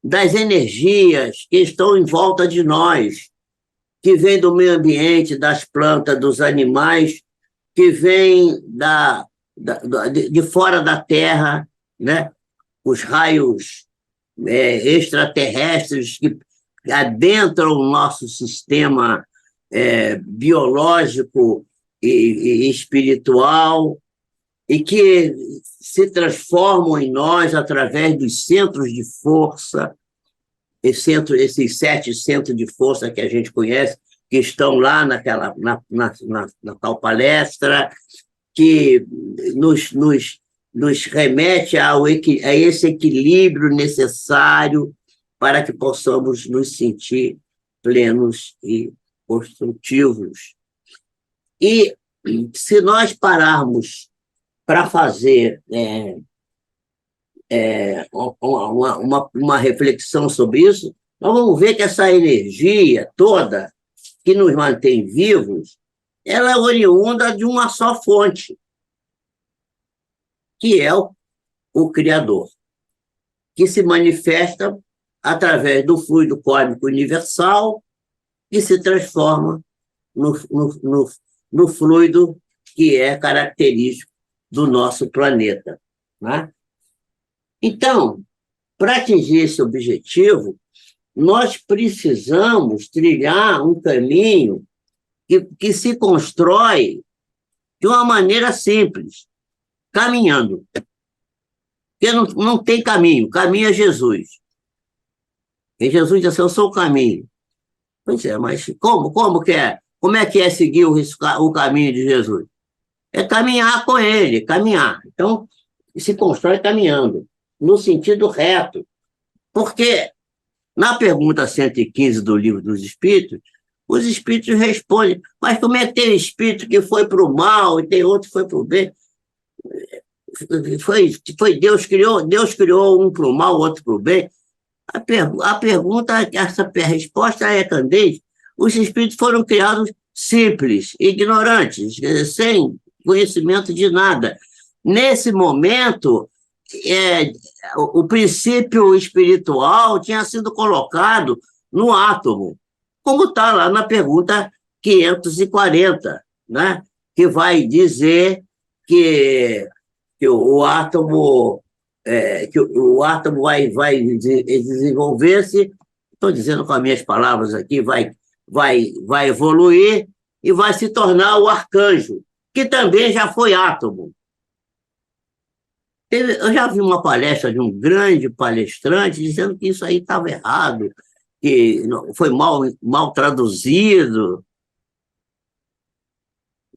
das energias que estão em volta de nós, que vêm do meio ambiente, das plantas, dos animais, que vêm de fora da Terra, né? Os raios extraterrestres que adentram o nosso sistema biológico e espiritual, e que se transformam em nós através dos centros de força, esses 7 centros de força que a gente conhece, que estão lá na tal palestra, que nos remete a esse equilíbrio necessário para que possamos nos sentir plenos e construtivos. E se nós pararmos para fazer uma reflexão sobre isso, nós vamos ver que essa energia toda que nos mantém vivos, ela é oriunda de uma só fonte, que é o Criador, que se manifesta através do fluido cósmico universal e se transforma no fluido que é característico do nosso planeta. Né? Então, para atingir esse objetivo, nós precisamos trilhar um caminho que se constrói de uma maneira simples, caminhando. Porque não tem caminho, caminho é Jesus. E Jesus disse, eu sou o caminho. Pois é, mas como que é? Como é que é seguir o caminho de Jesus? É caminhar com ele, caminhar. Então, se constrói caminhando, no sentido reto. Porque na pergunta 115 do Livro dos Espíritos, os espíritos respondem, mas como é que tem espírito que foi para o mal e tem outro que foi para o bem? Foi Deus criou um para o mal, outro para o bem. A pergunta, a resposta é candente. Os espíritos foram criados simples, ignorantes, sem conhecimento de nada. Nesse momento, o princípio espiritual tinha sido colocado no átomo, como está lá na pergunta 540, né? Que vai dizer que o átomo vai desenvolver-se, estou dizendo com as minhas palavras aqui, vai evoluir e vai se tornar o arcanjo, que também já foi átomo. Eu já vi uma palestra de um grande palestrante dizendo que isso aí estava errado, que foi mal traduzido.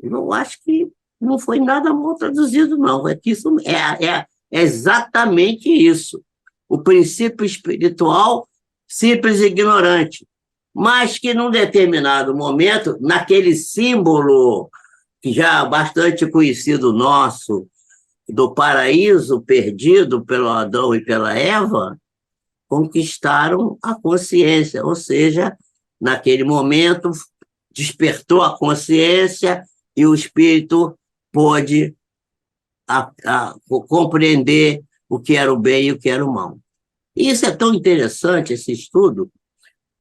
Eu acho que não foi nada mal traduzido, não. É que isso é exatamente isso. O princípio espiritual simples e ignorante, mas que num determinado momento, naquele símbolo que já bastante conhecido nosso, do paraíso perdido pelo Adão e pela Eva, conquistaram a consciência, ou seja, naquele momento despertou a consciência e o espírito pôde compreender o que era o bem e o que era o mal. E isso é tão interessante, esse estudo,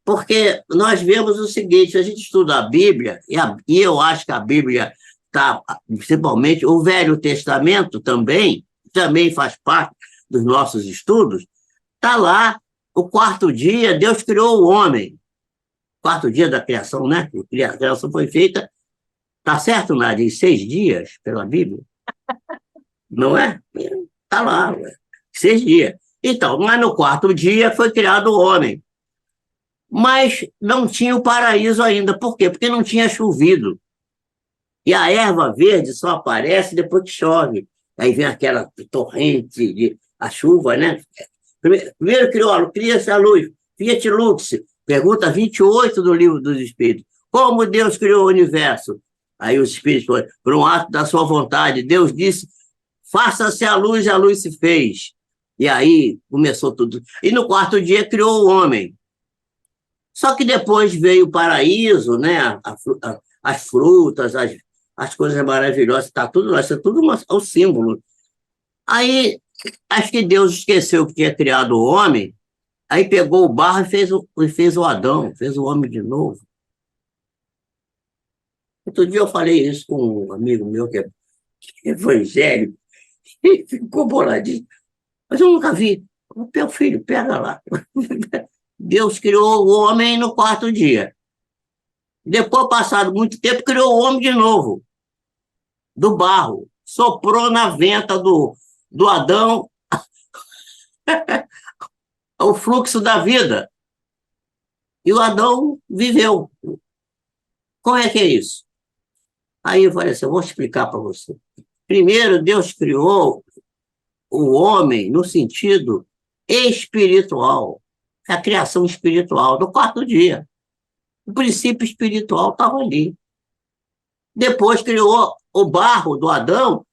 porque nós vemos o seguinte, a gente estuda a Bíblia, e eu acho que a Bíblia está, principalmente, o Velho Testamento também faz parte dos nossos estudos, está lá, o quarto dia, Deus criou o homem. Quarto dia da criação, né? A criação foi feita, está certo, Nádia, em 6 dias, pela Bíblia? Não é? Está lá, 6 dias. Então, mas no quarto dia foi criado o homem. Mas não tinha o paraíso ainda. Por quê? Porque não tinha chovido. E a erva verde só aparece depois que chove. Aí vem aquela torrente, a chuva, né? Primeiro cria-se a luz. Fiat Lux, pergunta 28 do Livro dos Espíritos. Como Deus criou o universo? Aí os Espíritos foram, por um ato da sua vontade. Deus disse, faça-se a luz, e a luz se fez. E aí começou tudo. E no quarto dia criou o homem. Só que depois veio o paraíso, né? As frutas, as coisas maravilhosas, está tudo lá, isso é tudo um símbolo. Aí, acho que Deus esqueceu que tinha criado o homem, aí pegou o barro e fez o Adão, fez o homem de novo. Outro dia eu falei isso com um amigo meu que é evangélico, e ficou boladinho. Mas eu nunca vi. Meu filho, pega lá. Deus criou o homem no quarto dia. Depois, passado muito tempo, criou o homem de novo, do barro. Soprou na venta do Adão o fluxo da vida. E o Adão viveu. Como é que é isso? Aí eu falei assim, eu vou explicar para você. Primeiro, Deus criou o homem no sentido espiritual, a criação espiritual do quarto dia. O princípio espiritual estava ali. depois criou o barro do Adão,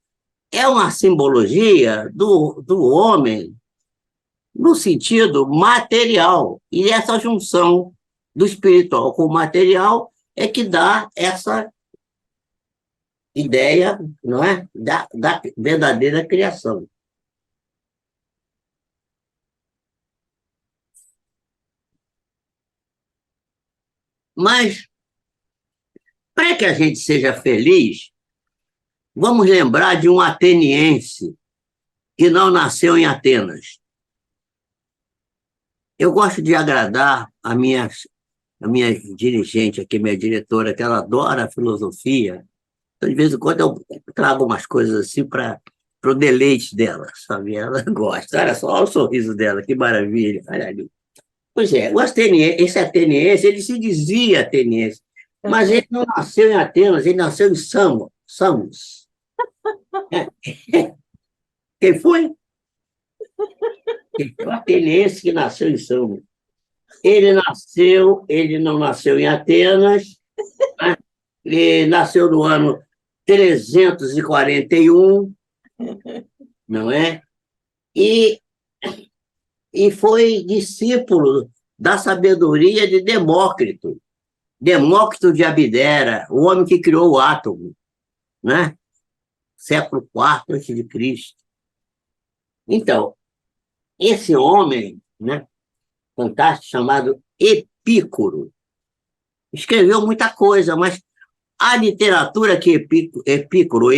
é uma simbologia do homem no sentido material. E essa junção do espiritual com o material é que dá essa ideia, não é? Da verdadeira criação. Mas, para que a gente seja feliz, vamos lembrar de um ateniense que não nasceu em Atenas. Eu gosto de agradar a minha dirigente aqui, minha diretora, que ela adora a filosofia. Então, de vez em quando, eu trago umas coisas assim para o deleite dela, sabe? Ela gosta. Olha só, olha o sorriso dela, que maravilha. Olha ali. Pois é, esse ateniense, ele se dizia ateniense, mas ele não nasceu em Atenas, ele nasceu em Samos. Quem foi? O ateniense que nasceu em Samos. Ele não nasceu em Atenas, né? Ele nasceu no ano 341, não é? E, e foi discípulo da sabedoria de Demócrito. Demócrito de Abdera, o homem que criou o átomo, né? Século IV a.C. Então, esse homem, né, fantástico, chamado Epícoro, escreveu muita coisa, mas a literatura que Epicuro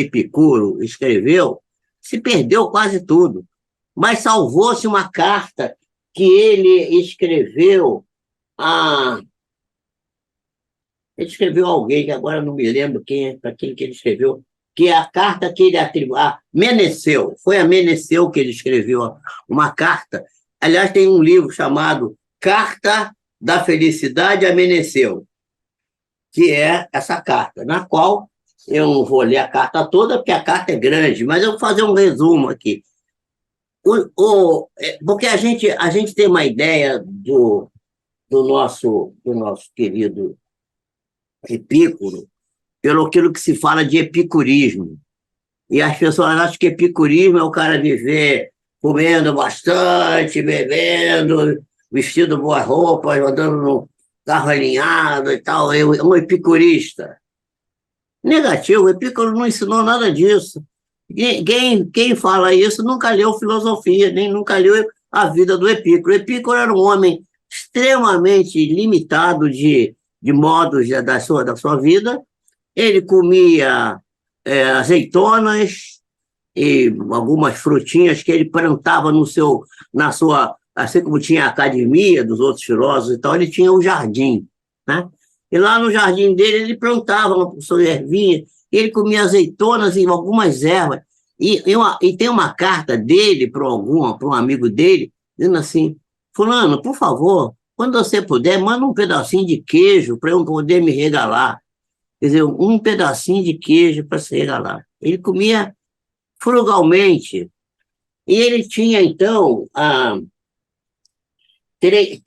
escreveu se perdeu quase tudo. Mas salvou-se uma carta que ele escreveu a. Ele escreveu a alguém, que agora não me lembro para quem que ele escreveu, que é a carta que ele atribuiu a Meneceu. Foi a Meneceu que ele escreveu uma carta. Aliás, tem um livro chamado Carta da Felicidade a Meneceu, que é essa carta, na qual eu não vou ler a carta toda, porque a carta é grande, mas eu vou fazer um resumo aqui. Porque a gente tem uma ideia do nosso querido Epícoro, pelo aquilo que se fala de epicurismo. E as pessoas acham que epicurismo é o cara viver comendo bastante, bebendo, vestindo boas roupas, andando no carro alinhado e tal. É um epicurista. Negativo, o Epicuro não ensinou nada disso. Quem fala isso nunca leu filosofia, nem nunca leu a vida do Epicuro. O Epicuro era um homem extremamente limitado de modos da sua vida. Ele comia azeitonas e algumas frutinhas que ele plantava na sua, assim como tinha a academia dos outros filósofos e tal, ele tinha o jardim, né? E lá no jardim dele ele plantava uma sua ervinha, e ele comia azeitonas e algumas ervas. E tem uma carta dele para um amigo dele, dizendo assim: Fulano, por favor, quando você puder, manda um pedacinho de queijo para eu poder me regalar. Quer dizer, um pedacinho de queijo para se regalar. Ele comia frugalmente. E ele tinha, então, três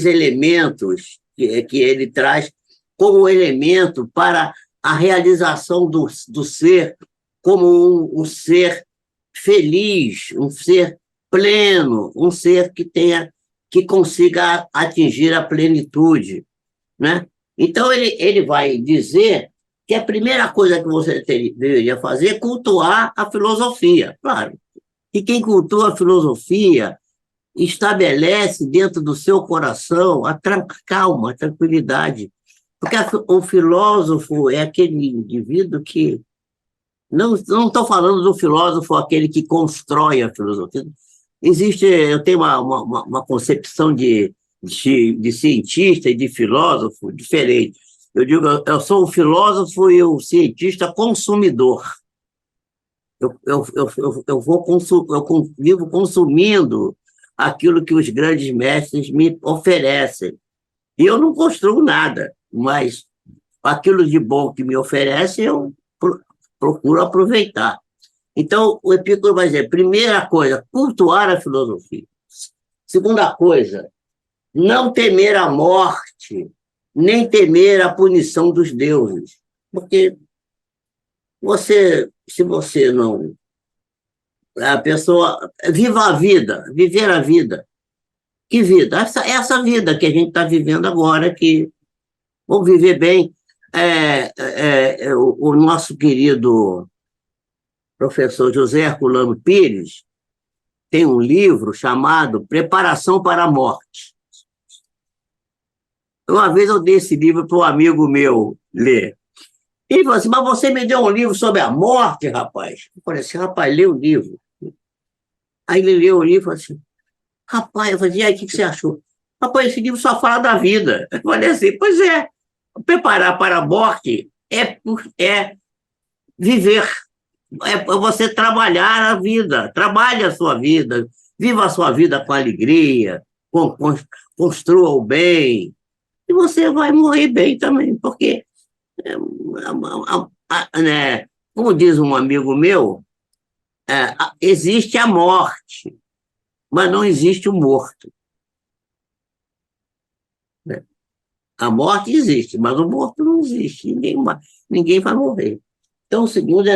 elementos que ele traz como elemento para a realização do ser como um ser feliz, um ser pleno, um ser que consiga atingir a plenitude, né? Então, ele vai dizer que a primeira coisa que você deveria fazer é cultuar a filosofia. Claro, e quem cultua a filosofia estabelece dentro do seu coração a calma, a tranquilidade. Porque o filósofo é aquele indivíduo que... Não estou falando do filósofo, aquele que constrói a filosofia. Eu tenho uma concepção de cientista e de filósofo diferente. Eu digo, eu sou o filósofo e o cientista consumidor. Eu vivo consumindo aquilo que os grandes mestres me oferecem. E eu não construo nada, mas aquilo de bom que me oferece, eu procuro aproveitar. Então, o Epicuro vai dizer, primeira coisa, cultuar a filosofia. Segunda coisa, não temer a morte, nem temer a punição dos deuses. Porque se você não... A pessoa... Viva a vida, viver a vida. Que vida? Essa vida que a gente está vivendo agora, que vamos viver bem. O nosso querido professor José Herculano Pires tem um livro chamado Preparação para a Morte. Uma vez eu dei esse livro para um amigo meu ler. Ele falou assim, mas você me deu um livro sobre a morte, rapaz? Eu falei assim, rapaz, lê o livro. Aí ele leu o livro e falou assim, rapaz, eu falei, e aí, o que você achou? Rapaz, esse livro só fala da vida. Eu falei assim, pois é, preparar para a morte é viver, é você trabalhar a vida, trabalhe a sua vida, viva a sua vida com alegria, construa o bem, e você vai morrer bem também, porque, né, como diz um amigo meu, existe a morte, mas não existe o morto. Né? A morte existe, mas o morto não existe, ninguém vai morrer. Então, segundo,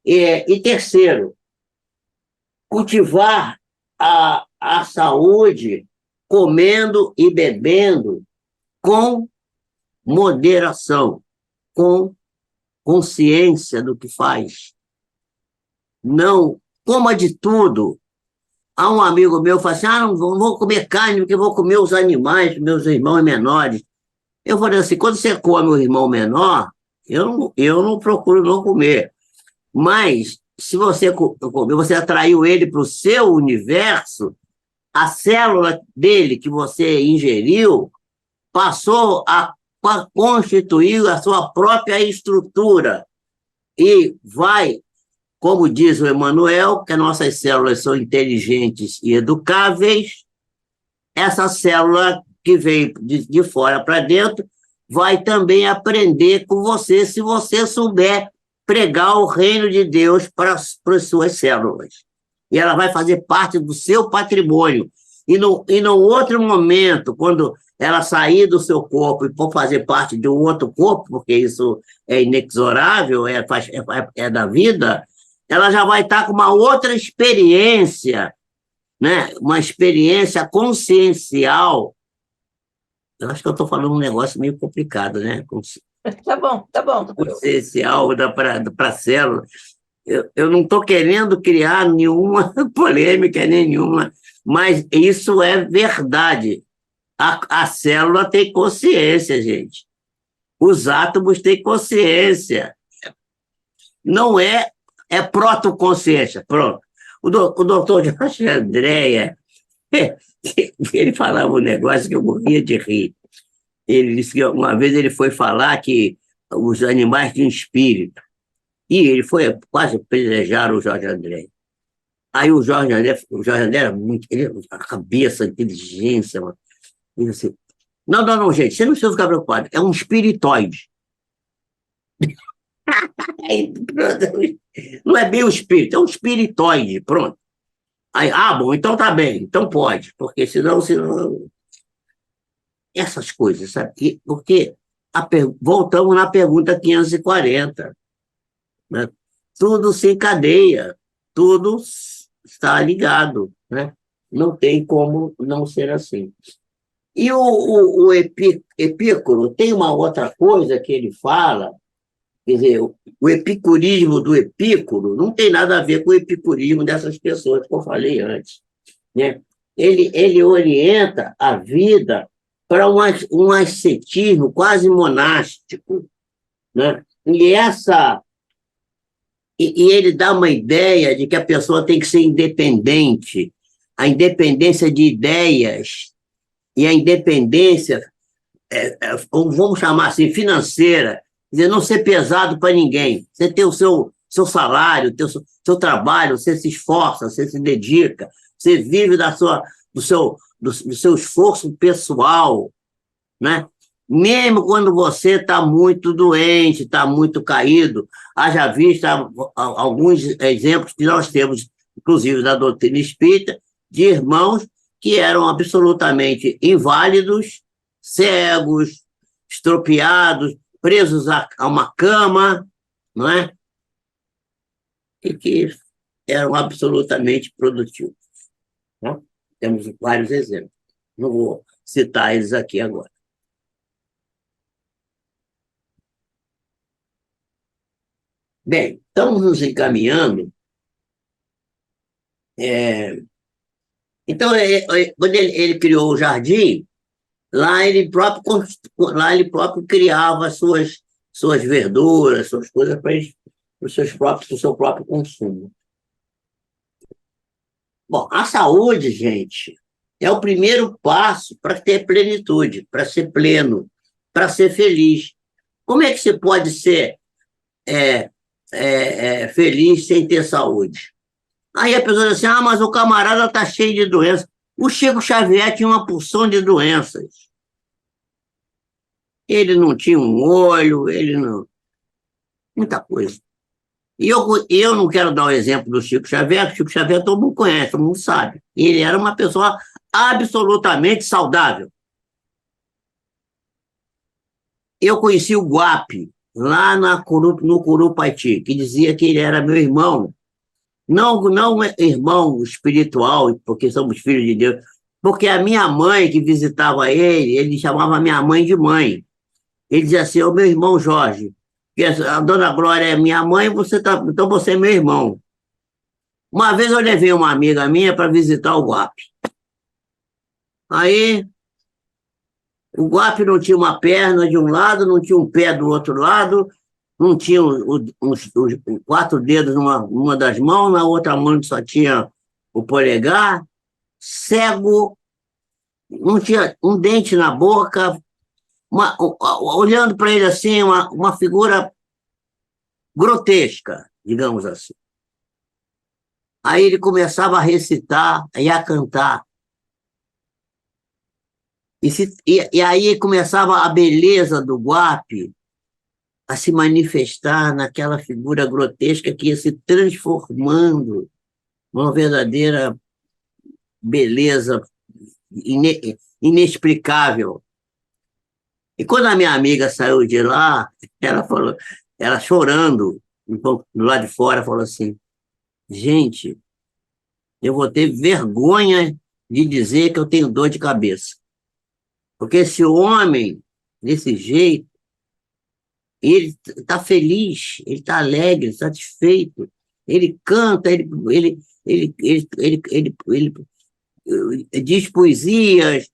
e terceiro, cultivar a saúde comendo e bebendo com moderação, com consciência do que faz. Não coma de tudo. Há um amigo meu que fala assim, não vou comer carne porque vou comer os animais, meus irmãos menores. Eu falei assim, quando você come o irmão menor, eu não procuro não comer. Mas, se você comer, você atraiu ele para o seu universo, a célula dele que você ingeriu passou a constituir a sua própria estrutura. E vai, como diz o Emmanuel, que as nossas células são inteligentes e educáveis, essa célula que veio de fora para dentro vai também aprender com você, se você souber pregar o reino de Deus para as suas células. E ela vai fazer parte do seu patrimônio. E no outro momento, quando ela sair do seu corpo e for fazer parte de um outro corpo, porque isso é inexorável, é da vida, ela já vai estar com uma outra experiência, né? Uma experiência consciencial. Eu acho que eu estou falando um negócio meio complicado, né? Tá bom, tá bom. Consciencial para a célula. Eu não estou querendo criar nenhuma polêmica, nenhuma, mas isso é verdade. A célula tem consciência, gente. Os átomos têm consciência. Não é protoconsciência. Pronto. O doutor Jorge Andréa, ele falava um negócio que eu morria de rir. Ele disse que uma vez ele foi falar que os animais tinham espírito. E ele foi quase pelejar o Jorge André. Aí o Jorge André era muito... a cabeça, a inteligência... Ele assim, não, gente, você não precisa ficar preocupado. É um espiritoide. Não é bem o espírito, é um espiritoide, pronto. Aí, bom, então tá bem, então pode, porque senão... Essas coisas, sabe? Porque voltamos na pergunta 540. Né? Tudo se encadeia, tudo está ligado, né? Não tem como não ser assim. E o Epícoro tem uma outra coisa que ele fala, quer dizer, o epicurismo do Epícoro não tem nada a ver com o epicurismo dessas pessoas que eu falei antes, né? Ele orienta a vida para um ascetismo quase monástico, né? E ele dá uma ideia de que a pessoa tem que ser independente, a independência de ideias e a independência, vamos chamar assim, financeira, quer dizer, não ser pesado para ninguém. Você ter o seu salário, ter o seu trabalho, você se esforça, você se dedica, você vive do seu esforço pessoal, né? Mesmo quando você está muito doente, está muito caído, haja vista alguns exemplos que nós temos, inclusive da doutrina espírita, de irmãos que eram absolutamente inválidos, cegos, estropiados, presos a uma cama, não é? E que eram absolutamente produtivos. Né? Temos vários exemplos. Não vou citar eles aqui agora. Bem, estamos nos encaminhando. Então, quando ele criou o jardim, lá ele próprio criava suas verduras, suas coisas para o seu próprio consumo. Bom, a saúde, gente, é o primeiro passo para ter plenitude, para ser pleno, para ser feliz. Como é que você pode ser é, feliz sem ter saúde? Aí a pessoa diz assim, mas o camarada está cheio de doenças. O Chico Xavier tinha uma porção de doenças. Ele não tinha um olho, ele não... Muita coisa. E eu não quero dar o exemplo do Chico Xavier, Chico Xavier todo mundo conhece, todo mundo sabe. Ele era uma pessoa absolutamente saudável. Eu conheci o Guape, lá no Curupaiti, que dizia que ele era meu irmão. Não irmão espiritual, porque somos filhos de Deus, porque a minha mãe que visitava ele chamava a minha mãe de mãe. Ele dizia assim, ô meu irmão Jorge, que a dona Glória é minha mãe, então você é meu irmão. Uma vez eu levei uma amiga minha para visitar o Guape. Aí, o Guape não tinha uma perna de um lado, não tinha um pé do outro lado, não tinha os 4 dedos numa das mãos, na outra mão só tinha o polegar, cego, não tinha um dente na boca, olhando para ele assim, uma figura grotesca, digamos assim. Aí ele começava a recitar e a cantar. E aí começava a beleza do Guape a se manifestar naquela figura grotesca que ia se transformando numa verdadeira beleza inexplicável. E quando a minha amiga saiu de lá, ela falou, ela chorando, do lado de fora, falou assim, gente, eu vou ter vergonha de dizer que eu tenho dor de cabeça. Porque esse homem, desse jeito, ele está feliz, ele está alegre, satisfeito, ele canta, ele diz poesias,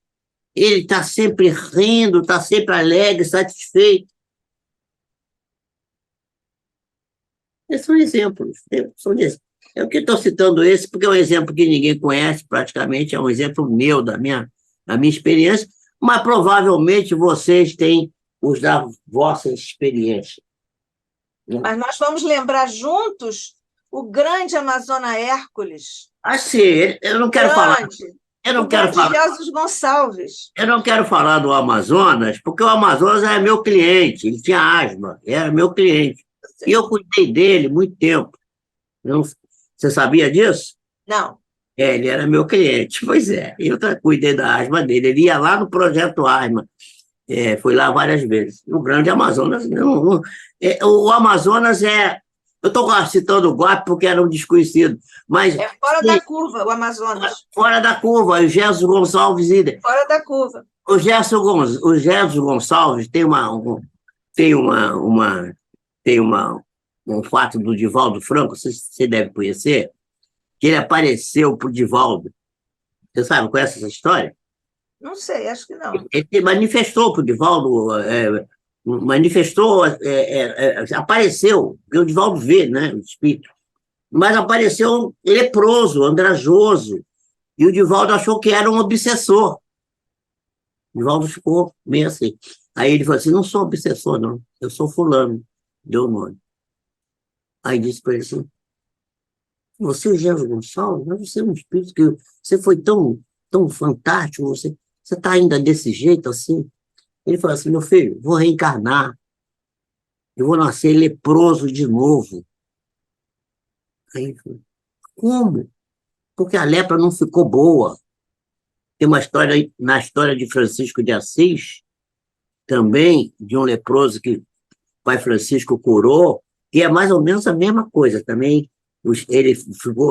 ele está sempre rindo, está sempre alegre, satisfeito. Esses são exemplos. Eu que estou citando esse porque é um exemplo que ninguém conhece praticamente, é um exemplo meu, da minha experiência, mas provavelmente vocês têm os da vossa experiência. Mas nós vamos lembrar juntos o grande Amazona Hércules. Assim, eu não quero falar. Eu não quero falar. Jesus Gonçalves. Eu não quero falar do Amazonas, porque o Amazonas era meu cliente, ele tinha asma, era meu cliente. E eu cuidei dele muito tempo. Você sabia disso? Não. Ele era meu cliente, pois é. Eu cuidei da asma dele. Ele ia lá no Projeto Asma. Fui lá várias vezes. No Grande Amazonas, o Amazonas eu estou citando o Guape porque era um desconhecido, mas... É fora da curva, o Amazonas. Fora da curva, o Gerson Gonçalves... Fora da curva. O Gerson Gonçalves tem um fato do Divaldo Franco, você deve conhecer, que ele apareceu para o Divaldo. Você sabe, conhece essa história? Não sei, acho que não. Ele manifestou para o Divaldo, apareceu, porque o Divaldo vê, né, o espírito, mas apareceu leproso, andrajoso, e o Divaldo achou que era um obsessor. O Divaldo ficou meio assim. Aí ele falou assim, não sou obsessor, não, eu sou fulano, deu o nome. Aí disse para ele assim, você é o Gerson Gonçalves, mas você é um espírito que você foi tão fantástico, você está ainda desse jeito assim? Ele falou assim, meu filho, vou reencarnar, eu vou nascer leproso de novo. Aí ele falou, como? Porque a lepra não ficou boa. Tem uma história, na história de Francisco de Assis, também de um leproso que o pai Francisco curou, que é mais ou menos a mesma coisa. Também ele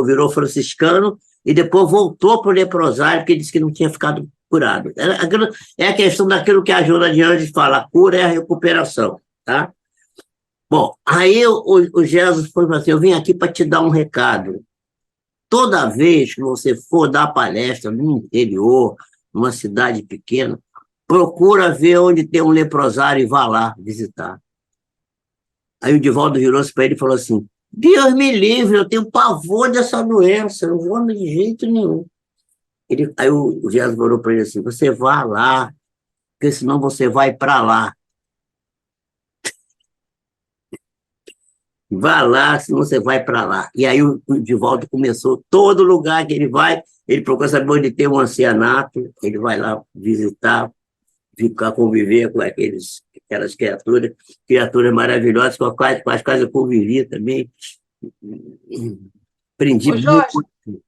virou franciscano e depois voltou para o leprosário, porque disse que não tinha ficado curado. É a questão daquilo que a Joana de Anjos fala, a cura é a recuperação, tá? Bom, aí o Jesus falou assim, eu vim aqui para te dar um recado. Toda vez que você for dar palestra no interior, numa cidade pequena, procura ver onde tem um leprosário e vá lá visitar. Aí o Divaldo virou-se para ele e falou assim, Deus me livre, eu tenho pavor dessa doença, eu não vou de jeito nenhum. Aí o Jesus falou para ele assim, você vá lá, porque senão você vai para lá. Vá lá, senão você vai para lá. E aí o Divaldo começou, todo lugar que ele vai, ele procura saber onde tem um ancianato, ele vai lá visitar, ficar, conviver com aquelas criaturas maravilhosas com as quais eu convivi também. Aprendi Ô Jorge, muito.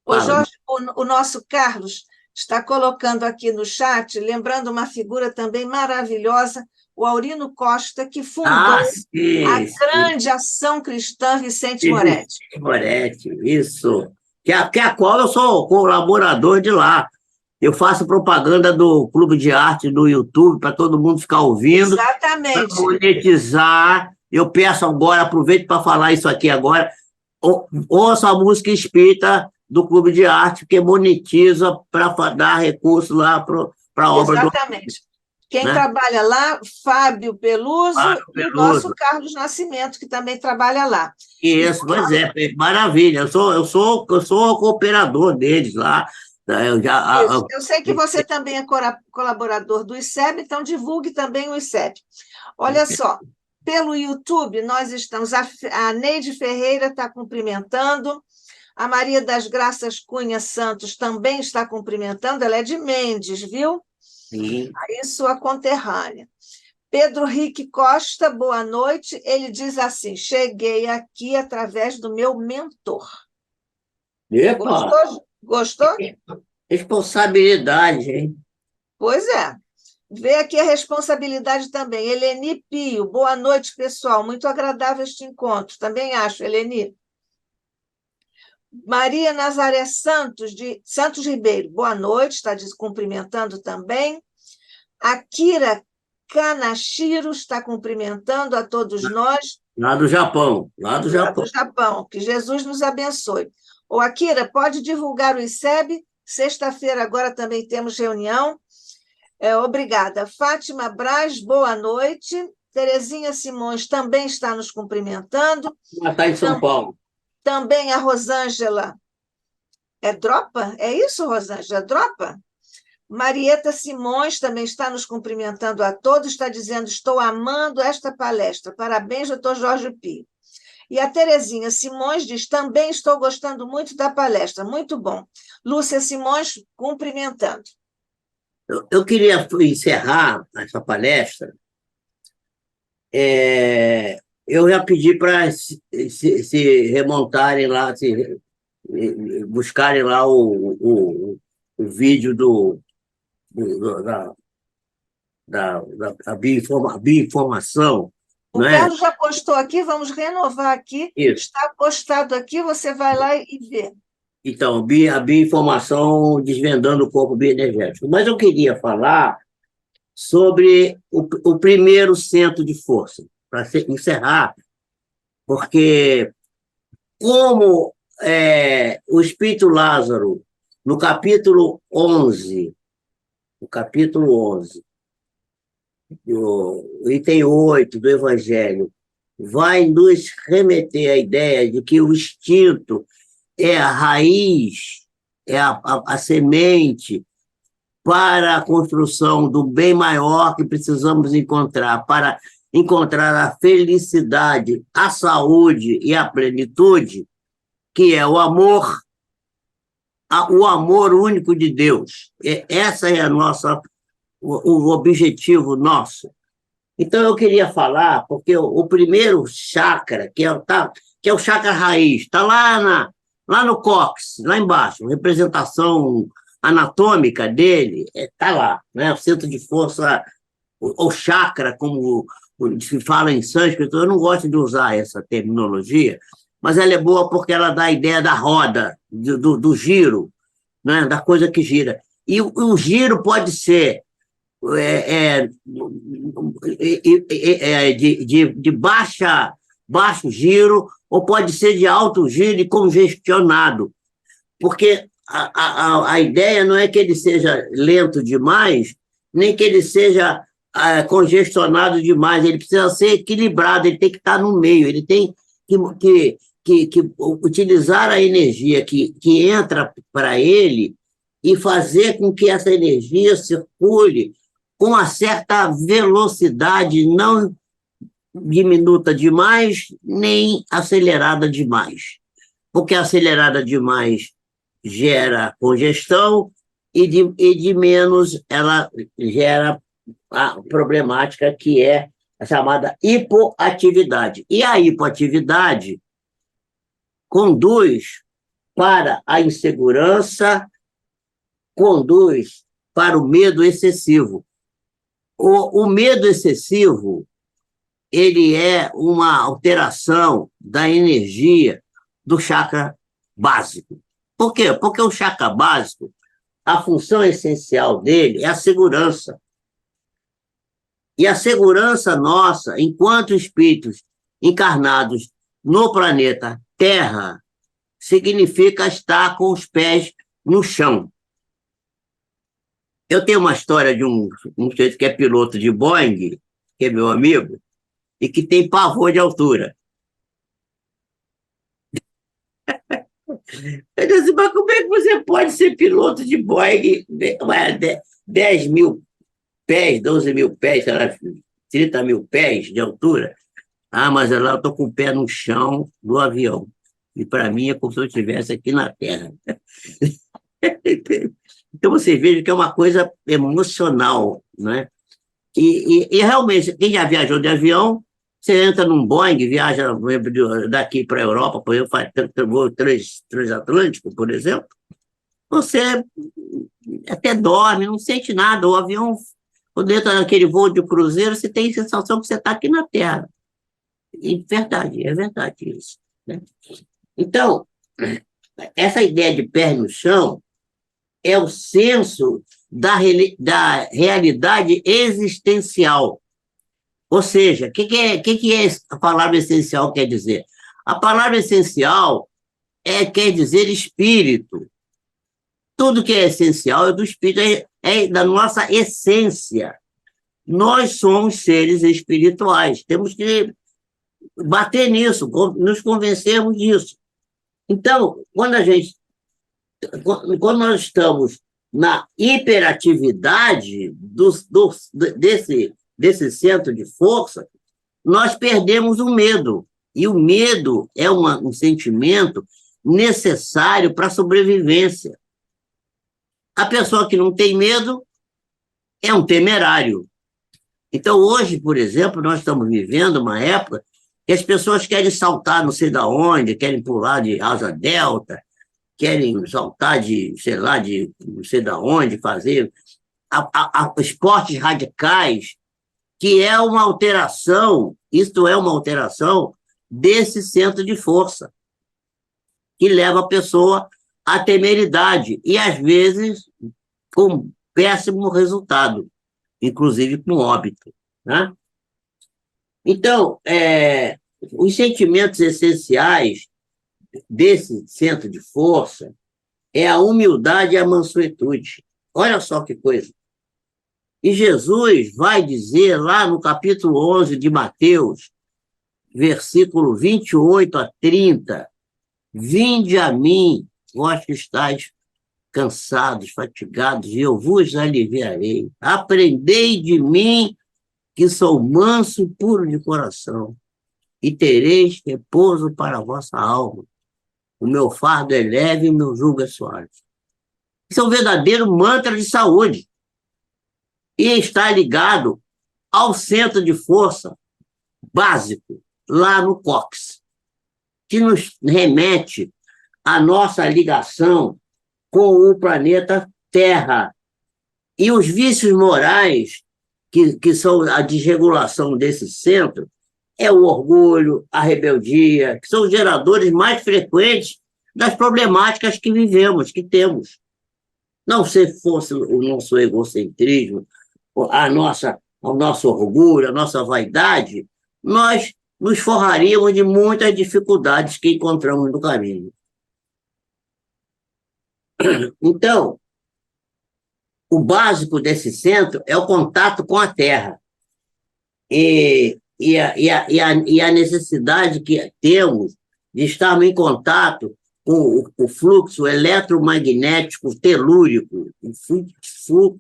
ô Fala. Jorge, o nosso Carlos está colocando aqui no chat, lembrando uma figura também maravilhosa, o Aurino Costa, que fundou a Sim, sim. grande ação cristã Vicente Moretti. Moretti, isso. Que a qual eu sou colaborador de lá. Eu faço propaganda do Clube de Arte do YouTube para todo mundo ficar ouvindo, para Exatamente. monetizar. Eu peço agora, aproveito para falar isso aqui agora, ouça a música espírita do Clube de Arte, que monetiza para dar recurso lá para a obra do. Exatamente. Quem Né? trabalha lá, Fábio Peluso Fábio e o Peluso. nosso Carlos Nascimento, que também trabalha lá. Isso, pois é, maravilha. Eu sou o cooperador deles lá. Eu já, Isso. Eu sei que você também é colaborador do ICEB, então divulgue também o ICEB. Olha só, pelo YouTube, nós estamos. A Neide Ferreira está cumprimentando, a Maria das Graças Cunha Santos também está cumprimentando, ela é de Mendes, viu? sim. Aí, sua conterrânea. Pedro Rique Costa, boa noite. Ele diz assim: cheguei aqui através do meu mentor. Epa, Gostou? Gostou? responsabilidade, hein? Pois é. Vê aqui a responsabilidade também. Eleni Pio, boa noite, pessoal. Muito agradável este encontro. Também acho, Eleni. Maria Nazaré Santos, de Santos Ribeiro, boa noite, está cumprimentando também. Akira Kanashiro está cumprimentando a todos nós. Lá do Japão, lá do Lá do Japão. Japão. Que Jesus nos abençoe. Ô, Akira, pode divulgar o ICEB? Sexta-feira agora também temos reunião. Obrigada. Fátima Braz, boa noite. Terezinha Simões também está nos cumprimentando. Está em São Paulo. Também a Rosângela. É Dropa? É isso, Rosângela? Dropa? Marieta Simões também está nos cumprimentando a todos, está dizendo: estou amando esta palestra. Parabéns, doutor Jorge Pio. E a Terezinha Simões diz: também estou gostando muito da palestra, muito bom. Lúcia Simões cumprimentando. Eu queria encerrar essa palestra. Eu já pedi para se remontarem lá, buscarem lá o vídeo da bioinformação. O Não é? Carlos já postou aqui, vamos renovar aqui. Isso. Está postado aqui, você vai lá e vê. Então, a bioinformação desvendando o corpo bioenergético. Mas eu queria falar sobre o primeiro centro de força, para encerrar, porque como o Espírito Lázaro, no capítulo 11, o item 8 do Evangelho, vai nos remeter à ideia de que o instinto é a raiz, é a semente para a construção do bem maior que precisamos encontrar, para encontrar a felicidade, a saúde e a plenitude, que é o amor único de Deus. Essa é o objetivo nosso. Então, eu queria falar, porque o primeiro chakra, que é o chakra raiz, está lá no cóccix, lá embaixo, representação anatômica dele, está lá, né? O centro de força ou chakra, como se fala em sânscrito, eu não gosto de usar essa terminologia, mas ela é boa porque ela dá a ideia da roda, do giro, né? Da coisa que gira. E o giro pode ser de baixo giro, ou pode ser de alto giro e congestionado, porque a ideia não é que ele seja lento demais, nem que ele seja congestionado demais, ele precisa ser equilibrado, ele tem que estar no meio, ele tem que utilizar a energia que entra para ele e fazer com que essa energia circule com uma certa velocidade, não diminuta demais, nem acelerada demais. Porque acelerada demais gera congestão e de menos ela gera a problemática que é a chamada hipoatividade. E a hipoatividade conduz para a insegurança, conduz para o medo excessivo. O medo excessivo, ele é uma alteração da energia do chakra básico. Por quê? Porque o chakra básico, a função essencial dele é a segurança. E a segurança nossa, enquanto espíritos encarnados no planeta Terra, significa estar com os pés no chão. Eu tenho uma história de um sujeito que é piloto de Boeing, que é meu amigo, e que tem pavor de altura. Eu disse, mas como é que você pode ser piloto de Boeing 10 mil pés, 12 mil pés, 30 mil pés de altura? Ah, mas lá eu estou com o pé no chão do avião. E para mim é como se eu estivesse aqui na Terra. Então você veja que é uma coisa emocional, né? E realmente, quem já viajou de avião, você entra num Boeing, viaja daqui para a Europa, por exemplo, faz voo transatlântico, por exemplo, você até dorme, não sente nada. O avião, quando entra naquele voo de cruzeiro, você tem a sensação que você está aqui na Terra. E é verdade isso, né? Então, essa ideia de pé no chão é o senso da realidade existencial. Ou seja, o que é a palavra essencial quer dizer? A palavra essencial quer dizer espírito. Tudo que é essencial é do espírito, é da nossa essência. Nós somos seres espirituais. Temos que bater nisso, nos convencermos disso. Então, quando nós estamos na hiperatividade desse centro de força, nós perdemos o medo. E o medo é um sentimento necessário para a sobrevivência. A pessoa que não tem medo é um temerário. Então, hoje, por exemplo, nós estamos vivendo uma época que as pessoas querem saltar não sei da onde, querem pular de asa delta, querem saltar de, sei lá, de não sei da onde, fazer esportes radicais, que é uma alteração, isto é uma alteração desse centro de força, que leva a pessoa à temeridade, e às vezes com péssimo resultado, inclusive com óbito, né? Então, os sentimentos essenciais desse centro de força é a humildade e a mansuetude. Olha só que coisa. E Jesus vai dizer lá no capítulo 11 de Mateus, versículo 28 a 30, vinde a mim, vós que estáis cansados, fatigados, e eu vos aliviarei. Aprendei de mim, que sou manso e puro de coração, e tereis repouso para a vossa alma. O meu fardo é leve e o meu jugo é suave. Isso é um verdadeiro mantra de saúde. E está ligado ao centro de força básico, lá no cóccix, que nos remete à nossa ligação com o planeta Terra. E os vícios morais que são a desregulação desse centro, é o orgulho, a rebeldia, que são os geradores mais frequentes das problemáticas que vivemos, que temos. Não se fosse o nosso egocentrismo, o nosso orgulho, a nossa vaidade, nós nos forraríamos de muitas dificuldades que encontramos no caminho. Então, o básico desse centro é o contato com a Terra e a necessidade que temos de estarmos em contato com o fluxo eletromagnético telúrico, o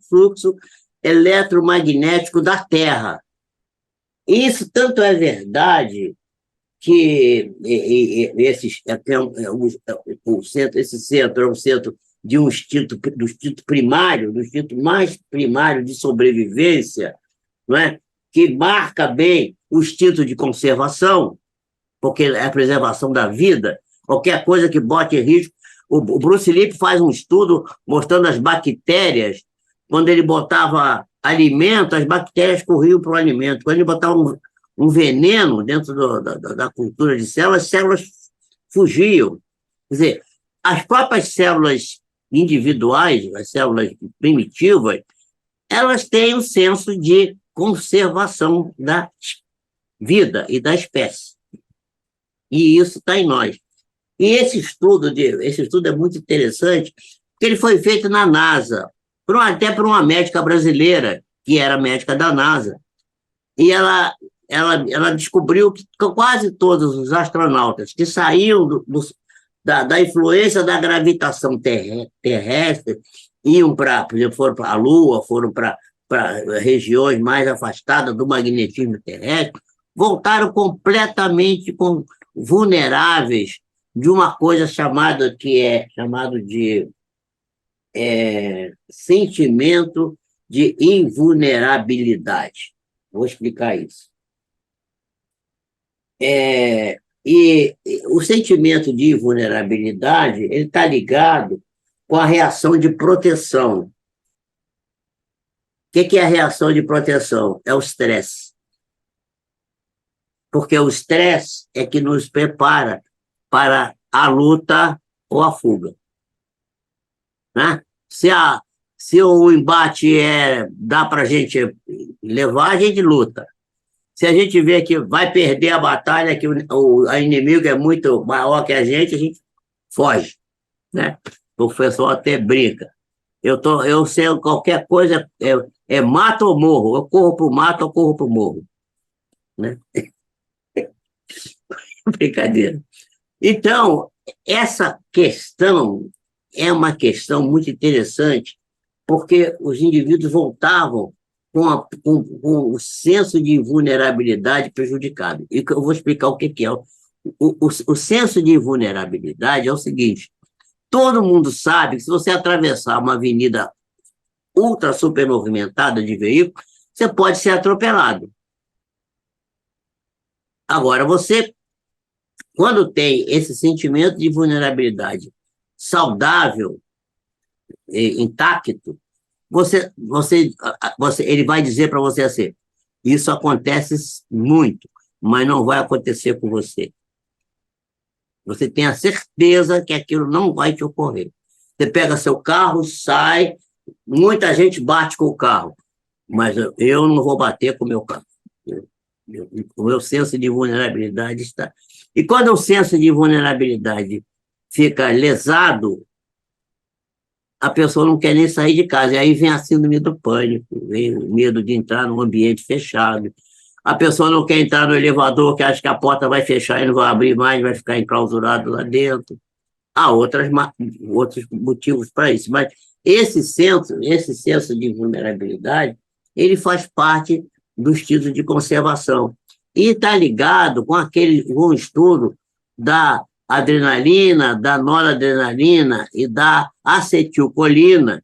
fluxo eletromagnético da Terra. Isso tanto é verdade que esse centro é um centro de um instinto, do instinto primário, do instinto mais primário de sobrevivência, não é? Que marca bem o instinto de conservação, porque é a preservação da vida, qualquer coisa que bote em risco. O Bruce Lipton faz um estudo mostrando as bactérias, quando ele botava alimento, as bactérias corriam para o alimento. Quando ele botava um veneno dentro da cultura de células, as células fugiam. Quer dizer, as próprias células individuais, as células primitivas, elas têm um senso de conservação da vida e da espécie. E isso está em nós. E esse estudo é muito interessante, porque ele foi feito na NASA, até por uma médica brasileira, que era médica da NASA. E ela descobriu que quase todos os astronautas que saíam da influência da gravitação terrestre iam por exemplo, foram para a Lua, foram para regiões mais afastadas do magnetismo terrestre, voltaram completamente vulneráveis de uma coisa chamado de sentimento de invulnerabilidade. Vou explicar isso. E o sentimento de invulnerabilidade ele está ligado com a reação de proteção. O que é a reação de proteção? É o estresse. Porque o estresse é que nos prepara para a luta ou a fuga. Né? Se o embate dá para a gente levar, a gente luta. Se a gente vê que vai perder a batalha, que o inimigo é muito maior que a gente foge. Né? O pessoal até brinca. Eu sei qualquer coisa, mato ou morro. Eu corro para o mato ou corro para o morro. Né? Brincadeira. Então, essa questão é uma questão muito interessante, porque os indivíduos voltavam com o senso de vulnerabilidade prejudicado. E eu vou explicar o que é. O senso de vulnerabilidade é o seguinte: todo mundo sabe que se você atravessar uma avenida ultra super movimentada de veículo, você pode ser atropelado. Agora, você, quando tem esse sentimento de vulnerabilidade saudável, intacto, ele vai dizer para você assim: isso acontece muito, mas não vai acontecer com você. Você tem a certeza que aquilo não vai te ocorrer. Você pega seu carro, sai, muita gente bate com o carro, mas eu não vou bater com o meu carro. O meu senso de vulnerabilidade está... E quando o senso de vulnerabilidade fica lesado, a pessoa não quer nem sair de casa. E aí vem a síndrome do pânico, vem o medo de entrar num ambiente fechado. A pessoa não quer entrar no elevador, que acha que a porta vai fechar e não vai abrir mais, vai ficar enclausurado lá dentro. Há outros motivos para isso. Mas esse senso de vulnerabilidade, ele faz parte do instinto de conservação. E está ligado com um estudo da adrenalina, da noradrenalina e da acetilcolina,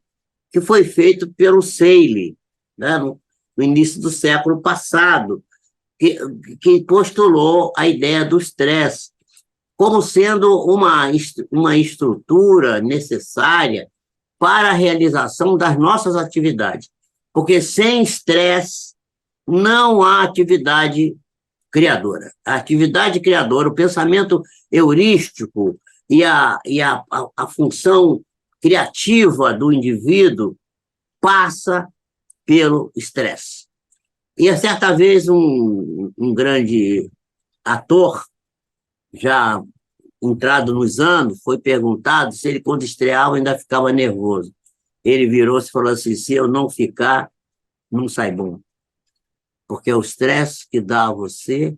que foi feito pelo Seeley, né, no início do século passado, que postulou a ideia do estresse como sendo uma estrutura necessária para a realização das nossas atividades. Porque sem estresse não há atividade criadora. A atividade criadora, o pensamento heurístico e a função criativa do indivíduo passa pelo estresse. E, certa vez, um grande ator, já entrado nos anos, foi perguntado se ele, quando estreava, ainda ficava nervoso. Ele virou-se e falou assim: se eu não ficar, não sai bom. Porque é o estresse que dá a você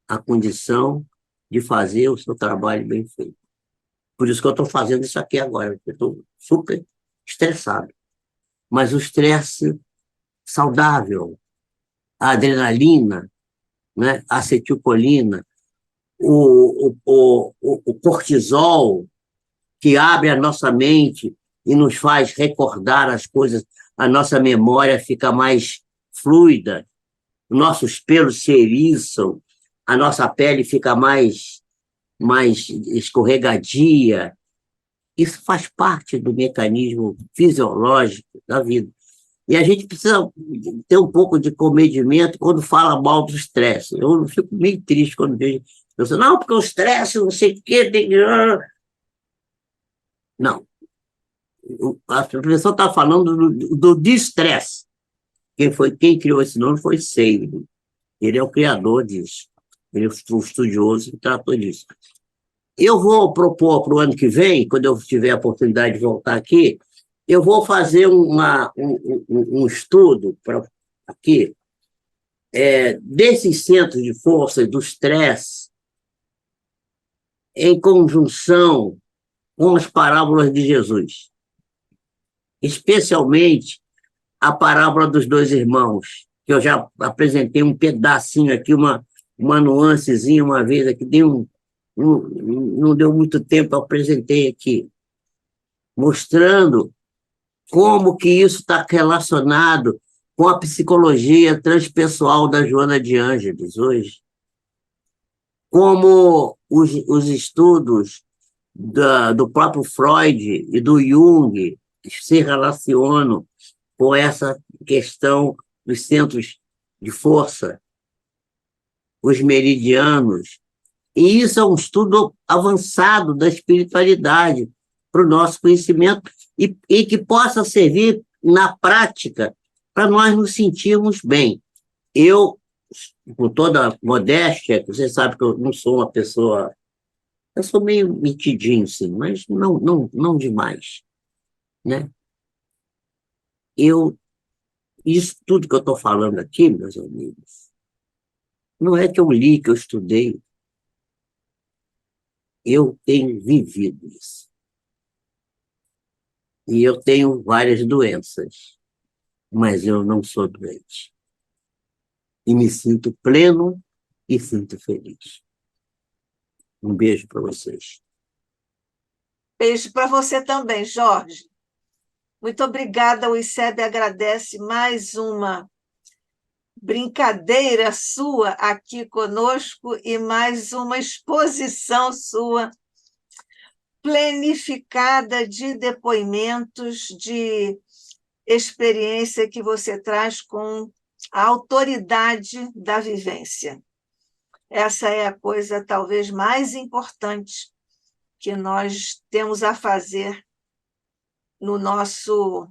a condição de fazer o seu trabalho bem feito. Por isso que eu estou fazendo isso aqui agora, eu estou super estressado. Mas o estresse saudável, a adrenalina, né, a acetilcolina, o cortisol, que abre a nossa mente e nos faz recordar as coisas, a nossa memória fica mais fluida, nossos pelos se eriçam, a nossa pele fica mais escorregadia. Isso faz parte do mecanismo fisiológico da vida. E a gente precisa ter um pouco de comedimento quando fala mal do estresse. Eu fico meio triste quando vejo pessoas, não, porque o estresse, não sei o quê, tem... Não. A pessoa está falando do distresse. Quem criou esse nome foi Seligman. Ele é o criador disso. Ele é um estudioso que tratou disso. Eu vou propor para o ano que vem, quando eu tiver a oportunidade de voltar aqui, eu vou fazer um estudo aqui desses centros de força do estresse em conjunção com as parábolas de Jesus, especialmente a parábola dos dois irmãos, que eu já apresentei um pedacinho aqui, uma nuancezinha uma vez aqui, não deu muito tempo, eu apresentei aqui, mostrando como que isso está relacionado com a psicologia transpessoal da Joana de Ângeles hoje, como os estudos do próprio Freud e do Jung se relacionam com essa questão dos centros de força, os meridianos. E isso é um estudo avançado da espiritualidade para o nosso conhecimento e que possa servir na prática para nós nos sentirmos bem. Eu, com toda a modéstia, você sabe que eu não sou uma pessoa... Eu sou meio metidinho, sim, mas não demais, né? Isso tudo que eu estou falando aqui, meus amigos, não é que eu li, que eu estudei. Eu tenho vivido isso. E eu tenho várias doenças, mas eu não sou doente. E me sinto pleno e sinto feliz. Um beijo para vocês. Beijo para você também, Jorge. Muito obrigada. O ICEB agradece mais uma brincadeira sua aqui conosco e mais uma exposição sua planificada de depoimentos, de experiência que você traz com a autoridade da vivência. Essa é a coisa talvez mais importante que nós temos a fazer no nosso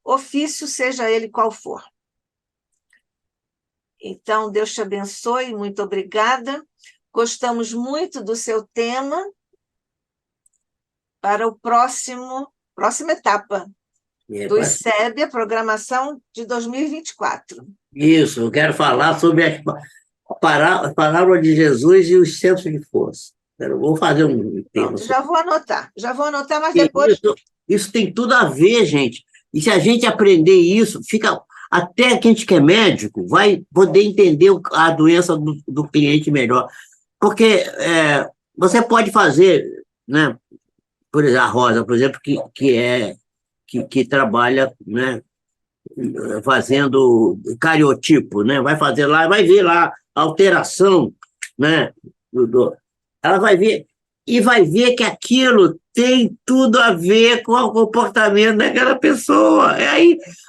ofício, seja ele qual for. Então, Deus te abençoe, muito obrigada. Gostamos muito do seu tema para o próxima etapa do ICEB, a programação de 2024. Isso, eu quero falar sobre as parábolas de Jesus e os centros de força. Eu vou fazer um tema. Pronto, já vou anotar, mas depois... Isso tem tudo a ver, gente. E se a gente aprender isso, até quem que é médico vai poder entender a doença do cliente melhor. Porque você pode fazer, né? Por exemplo, a Rosa, por exemplo, que trabalha, né, fazendo cariotipo, né? Vai fazer lá, vai ver lá a alteração, né? Ela vai ver. e vai ver que aquilo tem tudo a ver com o comportamento daquela pessoa.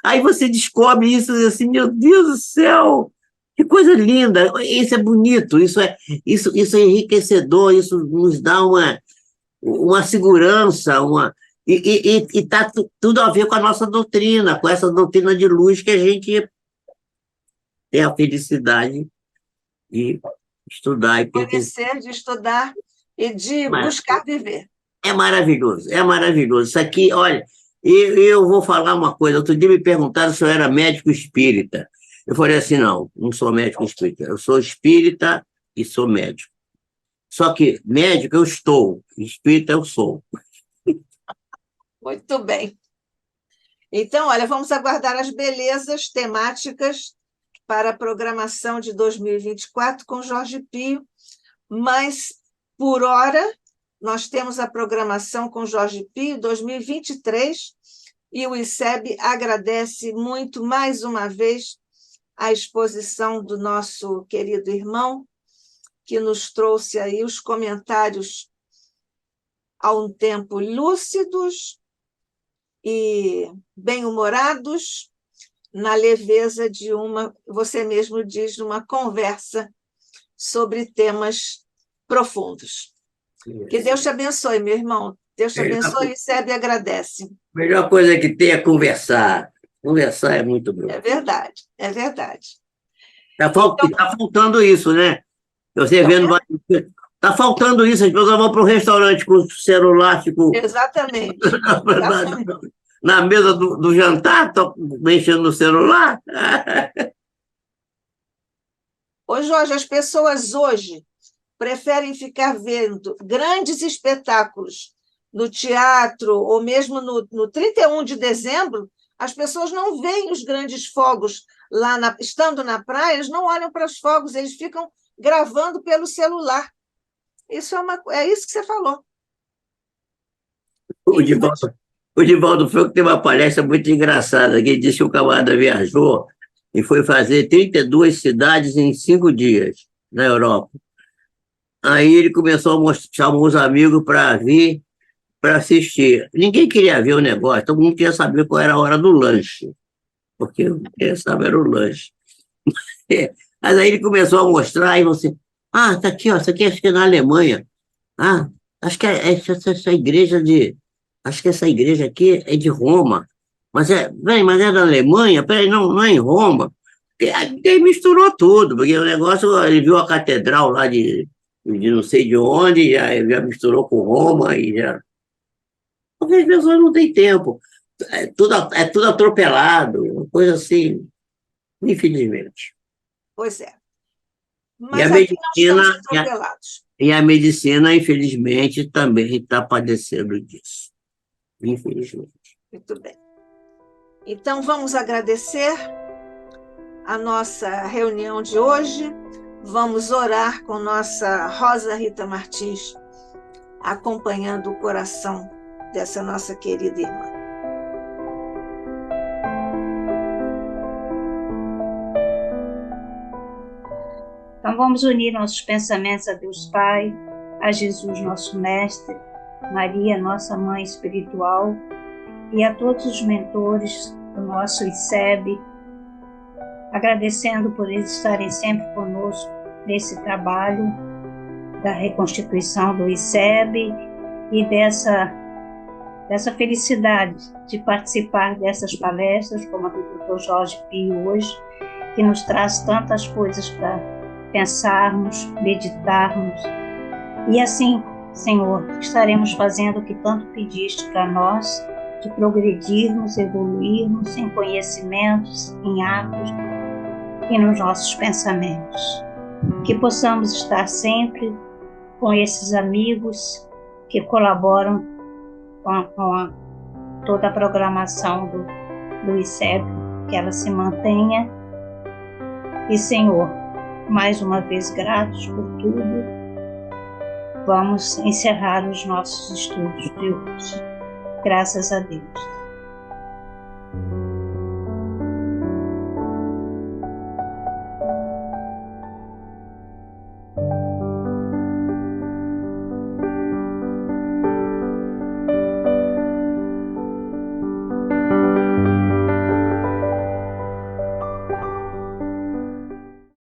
Aí você descobre isso assim, meu Deus do céu, que coisa linda, isso é bonito, isso é enriquecedor, isso nos dá uma segurança, e está tudo a ver com a nossa doutrina, com essa doutrina de luz que a gente tem a felicidade de estudar e pertencer. Conhecer, de estudar e de Mas buscar viver. é maravilhoso, é maravilhoso. Isso aqui, olha, eu vou falar uma coisa. Outro dia me perguntaram se eu era médico espírita. Eu falei assim, não sou médico espírita. Eu sou espírita e sou médico. Só que médico eu estou, espírita eu sou. Muito bem. Então, olha, vamos aguardar as belezas temáticas para a programação de 2024 com Jorge Pio, mas, por hora, nós temos a programação com Jorge Pio 2023 e o ICEB agradece muito, mais uma vez, a exposição do nosso querido irmão, que nos trouxe aí os comentários há um tempo lúcidos e bem-humorados, na leveza de você mesmo diz, uma conversa sobre temas profundos. Que Deus te abençoe, meu irmão. Deus te abençoe e recebe e agradece. A melhor coisa que tem é conversar. Conversar é muito bom. É verdade, é verdade. Tá faltando isso, né? Você vendo. Está faltando isso, as pessoas vão para o restaurante com o celular, Exatamente. Na mesa do jantar, estão mexendo no celular. Ô, Jorge, as pessoas hoje preferem ficar vendo grandes espetáculos no teatro ou mesmo no 31 de dezembro. As pessoas não veem os grandes fogos lá, estando na praia, eles não olham para os fogos, eles ficam gravando pelo celular. Isso é isso que você falou. O Divaldo Franco tem uma palestra muito engraçada, que ele disse que o camarada viajou e foi fazer 32 cidades em 5 dias na Europa. Aí ele começou a chamar os amigos para vir para assistir. Ninguém queria ver o negócio, todo mundo queria saber qual era a hora do lanche, porque o que queria saber era o lanche. Mas aí ele começou a mostrar e você, tá aqui, ó, isso aqui acho que é na Alemanha. Acho que essa igreja acho que essa igreja aqui é de Roma. Mas é da Alemanha? Peraí, não é em Roma. Aí misturou tudo, porque o negócio, ele viu a catedral lá de não sei de onde, já misturou com Roma e já. Porque as pessoas não têm tempo. É tudo atropelado, coisa assim, infelizmente. Pois é. E Mas a aqui medicina, nós estamos atropelados. e a medicina, infelizmente, também está padecendo disso. Infelizmente. Muito bem. Então, vamos agradecer a nossa reunião de hoje. Vamos orar com nossa Rosa Rita Martins, acompanhando o coração dessa nossa querida irmã. Então vamos unir nossos pensamentos a Deus Pai, a Jesus, nosso Mestre, Maria, nossa Mãe Espiritual, e a todos os mentores do nosso ICEB, agradecendo por eles estarem sempre conosco nesse trabalho da reconstituição do ICEB e dessa felicidade de participar dessas palestras, como a do Dr. Jorge Pio hoje, que nos traz tantas coisas para pensarmos, meditarmos. E assim, Senhor, estaremos fazendo o que tanto pediste para nós, de progredirmos, evoluirmos em conhecimentos, em atos e nos nossos pensamentos. Que possamos estar sempre com esses amigos que colaboram com toda a programação do ICEB, que ela se mantenha. E, Senhor, mais uma vez gratos por tudo, vamos encerrar os nossos estudos de hoje. Graças a Deus.